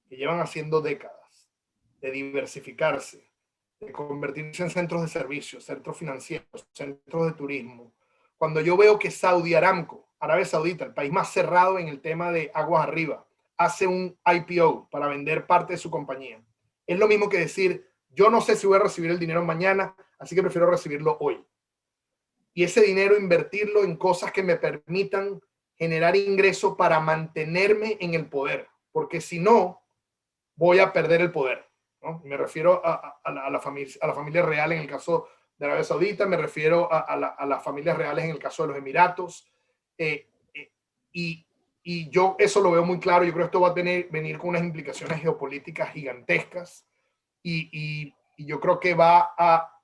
que llevan haciendo décadas, de diversificarse, de convertirse en centros de servicios, centros financieros, centros de turismo. Cuando yo veo que Saudi Aramco, Arabia Saudita, el país más cerrado en el tema de aguas arriba, hace un IPO para vender parte de su compañía. Es lo mismo que decir, yo no sé si voy a recibir el dinero mañana, así que prefiero recibirlo hoy. Y ese dinero invertirlo en cosas que me permitan generar ingreso para mantenerme en el poder, porque si no, voy a perder el poder, ¿no? Me refiero a la familia real en el caso de Arabia Saudita, me refiero a las familias reales en el caso de los Emiratos, y yo eso lo veo muy claro. Yo creo que esto va a venir con unas implicaciones geopolíticas gigantescas, y yo creo que va a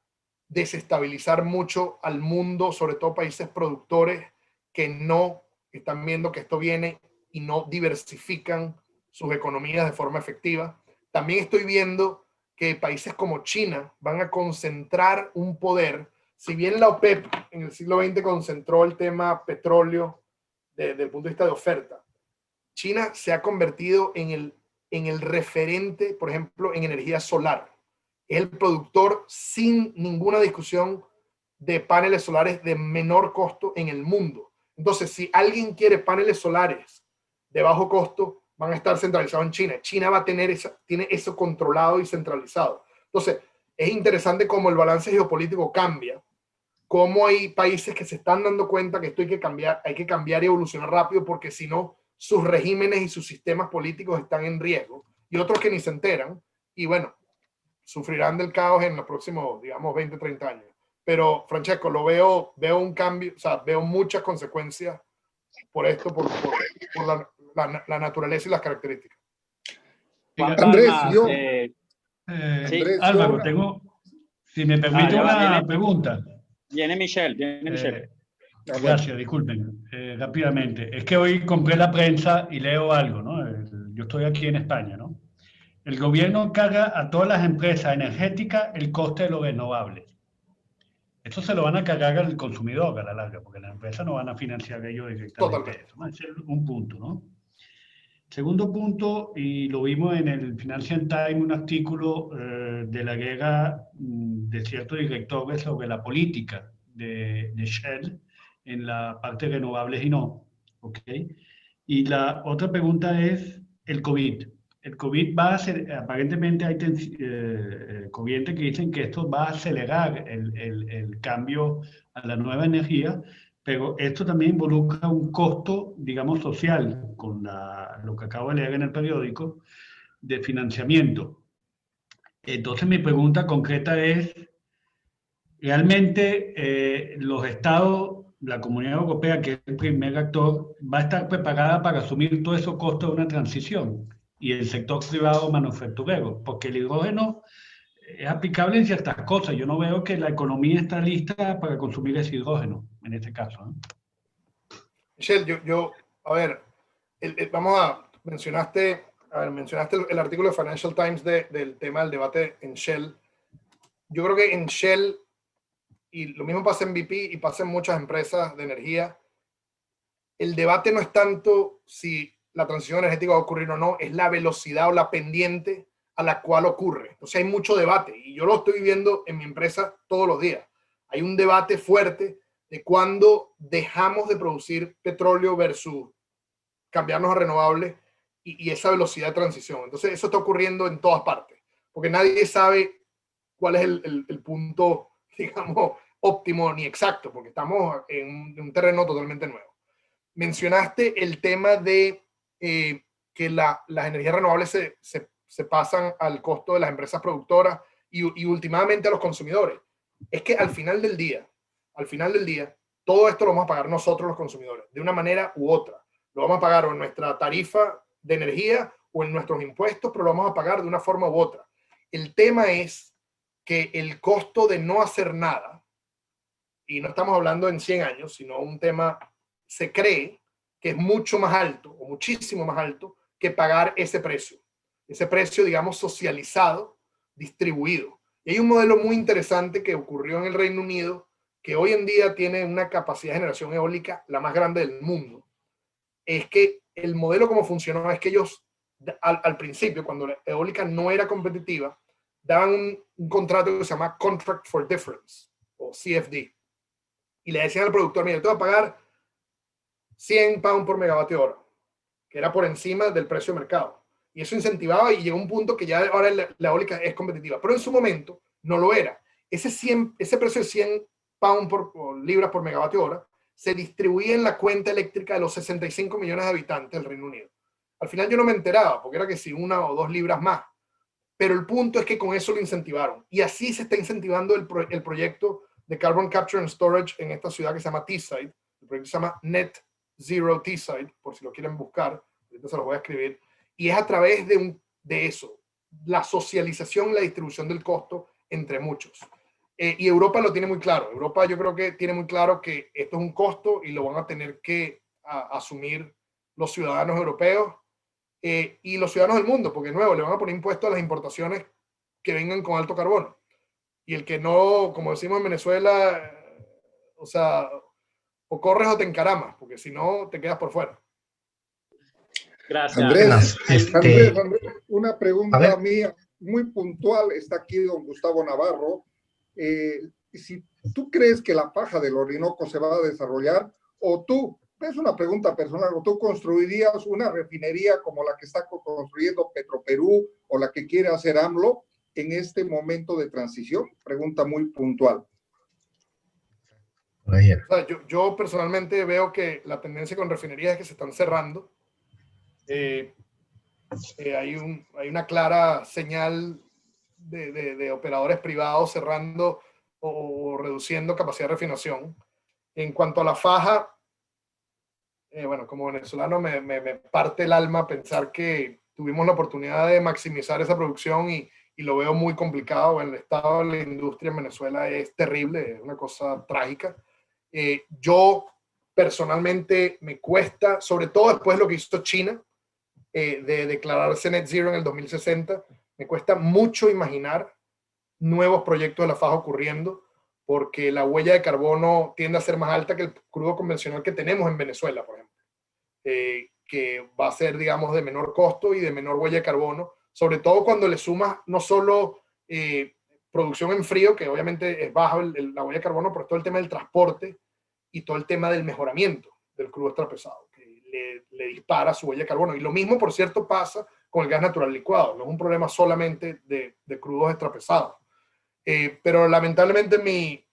desestabilizar mucho al mundo, sobre todo países productores que no están viendo que esto viene y no diversifican sus economías de forma efectiva. También estoy viendo que países como China van a concentrar un poder. Si bien la OPEP en el siglo XX concentró el tema petróleo desde el punto de vista de oferta, China se ha convertido en el referente, por ejemplo, en energía solar. Es el productor sin ninguna discusión de paneles solares de menor costo en el mundo. Entonces, si alguien quiere paneles solares de bajo costo, van a estar centralizados en China. China va a tiene eso controlado y centralizado. Entonces, es interesante cómo el balance geopolítico cambia, cómo hay países que se están dando cuenta que esto hay que cambiar y evolucionar rápido, porque si no, sus regímenes y sus sistemas políticos están en riesgo, y otros que ni se enteran, y bueno, sufrirán del caos en los próximos, digamos, 20, 30 años. Pero, Francesco, veo un cambio, o sea, veo muchas consecuencias por esto, por la naturaleza y las características. Andrés, yo, Sí. Álvaro, si me permite una pregunta. Viene Michelle. Gracias, disculpen, rápidamente. Es que hoy compré la prensa y leo algo, ¿no? Yo estoy aquí en España, ¿no? El gobierno carga a todas las empresas energéticas el coste de los renovables. Esto se lo van a cargar al consumidor a la larga, porque las empresas no van a financiar ellos directamente. Eso, ¿no? Ese es un punto, ¿no? Segundo punto, y lo vimos en el Financial Times, un artículo de la guerra de ciertos directores sobre la política de Shell en la parte de renovables y no. ¿Ok? Y la otra pregunta es el COVID. El COVID va a hacer, aparentemente hay corrientes que dicen que esto va a acelerar el cambio a la nueva energía, pero esto también involucra un costo, digamos, social, con lo que acabo de leer en el periódico, de financiamiento. Entonces mi pregunta concreta es, ¿realmente los estados, la Comunidad Europea, que es el primer actor, va a estar preparada para asumir todos esos costos de una transición? Y el sector privado manufacturero, porque el hidrógeno es aplicable en ciertas cosas. Yo no veo que la economía está lista para consumir ese hidrógeno, en este caso, ¿no? Michelle, a ver, mencionaste el artículo de Financial Times del tema del debate en Shell. Yo creo que en Shell, y lo mismo pasa en BP y pasa en muchas empresas de energía, el debate no es tanto si la transición energética va a ocurrir o no, es la velocidad o la pendiente a la cual ocurre. Entonces hay mucho debate, y yo lo estoy viviendo en mi empresa todos los días. Hay un debate fuerte de cuándo dejamos de producir petróleo versus cambiarnos a renovables, y esa velocidad de transición. Entonces eso está ocurriendo en todas partes, porque nadie sabe cuál es el punto, digamos, óptimo ni exacto, porque estamos en un terreno totalmente nuevo. Mencionaste el tema de que las energías renovables se pasan al costo de las empresas productoras y últimamente a los consumidores. Es que al final del día, al final del día, todo esto lo vamos a pagar nosotros los consumidores, de una manera u otra. Lo vamos a pagar o en nuestra tarifa de energía o en nuestros impuestos, pero lo vamos a pagar de una forma u otra. El tema es que el costo de no hacer nada, y no estamos hablando en 100 años, sino un tema, se cree que es mucho más alto o muchísimo más alto que pagar ese precio, digamos, socializado, distribuido. Y hay un modelo muy interesante que ocurrió en el Reino Unido, que hoy en día tiene una capacidad de generación eólica la más grande del mundo. Es que el modelo como funcionó es que ellos, al principio, cuando la eólica no era competitiva, daban un contrato que se llama Contract for Difference, o CFD. Y le decían al productor, mira, te voy a pagar 100 pounds por megavatio hora, que era por encima del precio de mercado. Y eso incentivaba y llegó a un punto que ya ahora la eólica es competitiva. Pero en su momento no lo era. Ese precio de 100 pounds por libras por megavatio hora se distribuía en la cuenta eléctrica de los 65 millones de habitantes del Reino Unido. Al final yo no me enteraba, porque era que si 1 o 2 libras más. Pero el punto es que con eso lo incentivaron. Y así se está incentivando el proyecto de Carbon Capture and Storage en esta ciudad que se llama Teesside. El proyecto se llama Net Zero Teesside, por si lo quieren buscar. Ahorita se los voy a escribir. Y es a través de eso, la socialización y la distribución del costo entre muchos. Y Europa lo tiene muy claro. Europa yo creo que tiene muy claro que esto es un costo y lo van a tener que asumir los ciudadanos europeos y los ciudadanos del mundo, porque de nuevo le van a poner impuestos a las importaciones que vengan con alto carbono. Y el que no, como decimos en Venezuela, o sea, o corres o te encaramas, porque si no te quedas por fuera. Gracias. Andrés, una pregunta mía muy puntual. Está aquí don Gustavo Navarro. Si tú crees que la faja del Orinoco se va a desarrollar, o tú, es una pregunta personal, o tú construirías una refinería como la que está construyendo Petroperú o la que quiere hacer AMLO en este momento de transición. Pregunta muy puntual. O sea, yo personalmente veo que la tendencia con refinerías es que se están cerrando. Hay una clara señal de operadores privados cerrando o reduciendo capacidad de refinación. En cuanto a la faja, bueno, como venezolano me parte el alma pensar que tuvimos la oportunidad de maximizar esa producción y lo veo muy complicado. El estado de la industria en Venezuela es terrible, es una cosa trágica. Yo personalmente me cuesta, sobre todo después de lo que hizo China, de declararse net zero en el 2060, me cuesta mucho imaginar nuevos proyectos de la faja ocurriendo, porque la huella de carbono tiende a ser más alta que el crudo convencional que tenemos en Venezuela, por ejemplo, que va a ser, digamos, de menor costo y de menor huella de carbono, sobre todo cuando le sumas no solo producción en frío, que obviamente es baja la huella de carbono, pero todo el tema del transporte y todo el tema del mejoramiento del crudo extrapesado, que le dispara su huella de carbono. Y lo mismo, por cierto, pasa con el gas natural licuado. No es un problema solamente de crudos extrapesados. Pero lamentablemente mi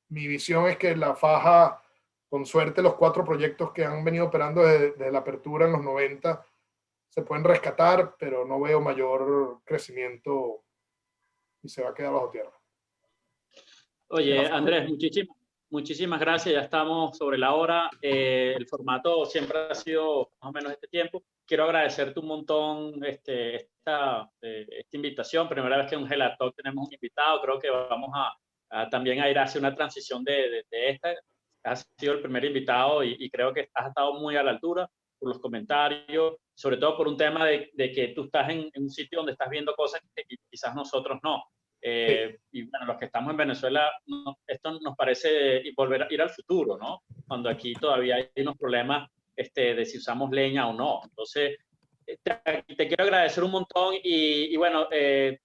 visión es que la faja, con suerte, los 4 proyectos que han venido operando desde la apertura en los 90 se pueden rescatar, pero no veo mayor crecimiento y se va a quedar bajo tierra. Oye, Andrés, muchísimas gracias. Ya estamos sobre la hora. El formato siempre ha sido más o menos este tiempo. Quiero agradecerte un montón esta invitación. Primera vez que en un Gela Talk tenemos un invitado. Creo que vamos a también a ir hacia una transición de esta. Has sido el primer invitado y creo que has estado muy a la altura por los comentarios, sobre todo por un tema de que tú estás en un sitio donde estás viendo cosas que quizás nosotros no. Y bueno, los que estamos en Venezuela, esto nos parece volver a ir al futuro, ¿no? Cuando aquí todavía hay unos problemas de si usamos leña o no. Entonces, te quiero agradecer un montón y bueno,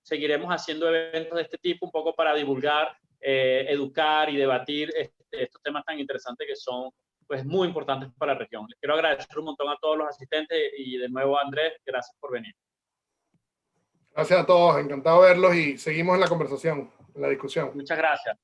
seguiremos haciendo eventos de este tipo un poco para divulgar, educar y debatir estos temas tan interesantes que son pues muy importantes para la región. Les quiero agradecer un montón a todos los asistentes y de nuevo, Andrés, gracias por venir. Gracias a todos, encantado de verlos y seguimos en la conversación, en la discusión. Muchas gracias.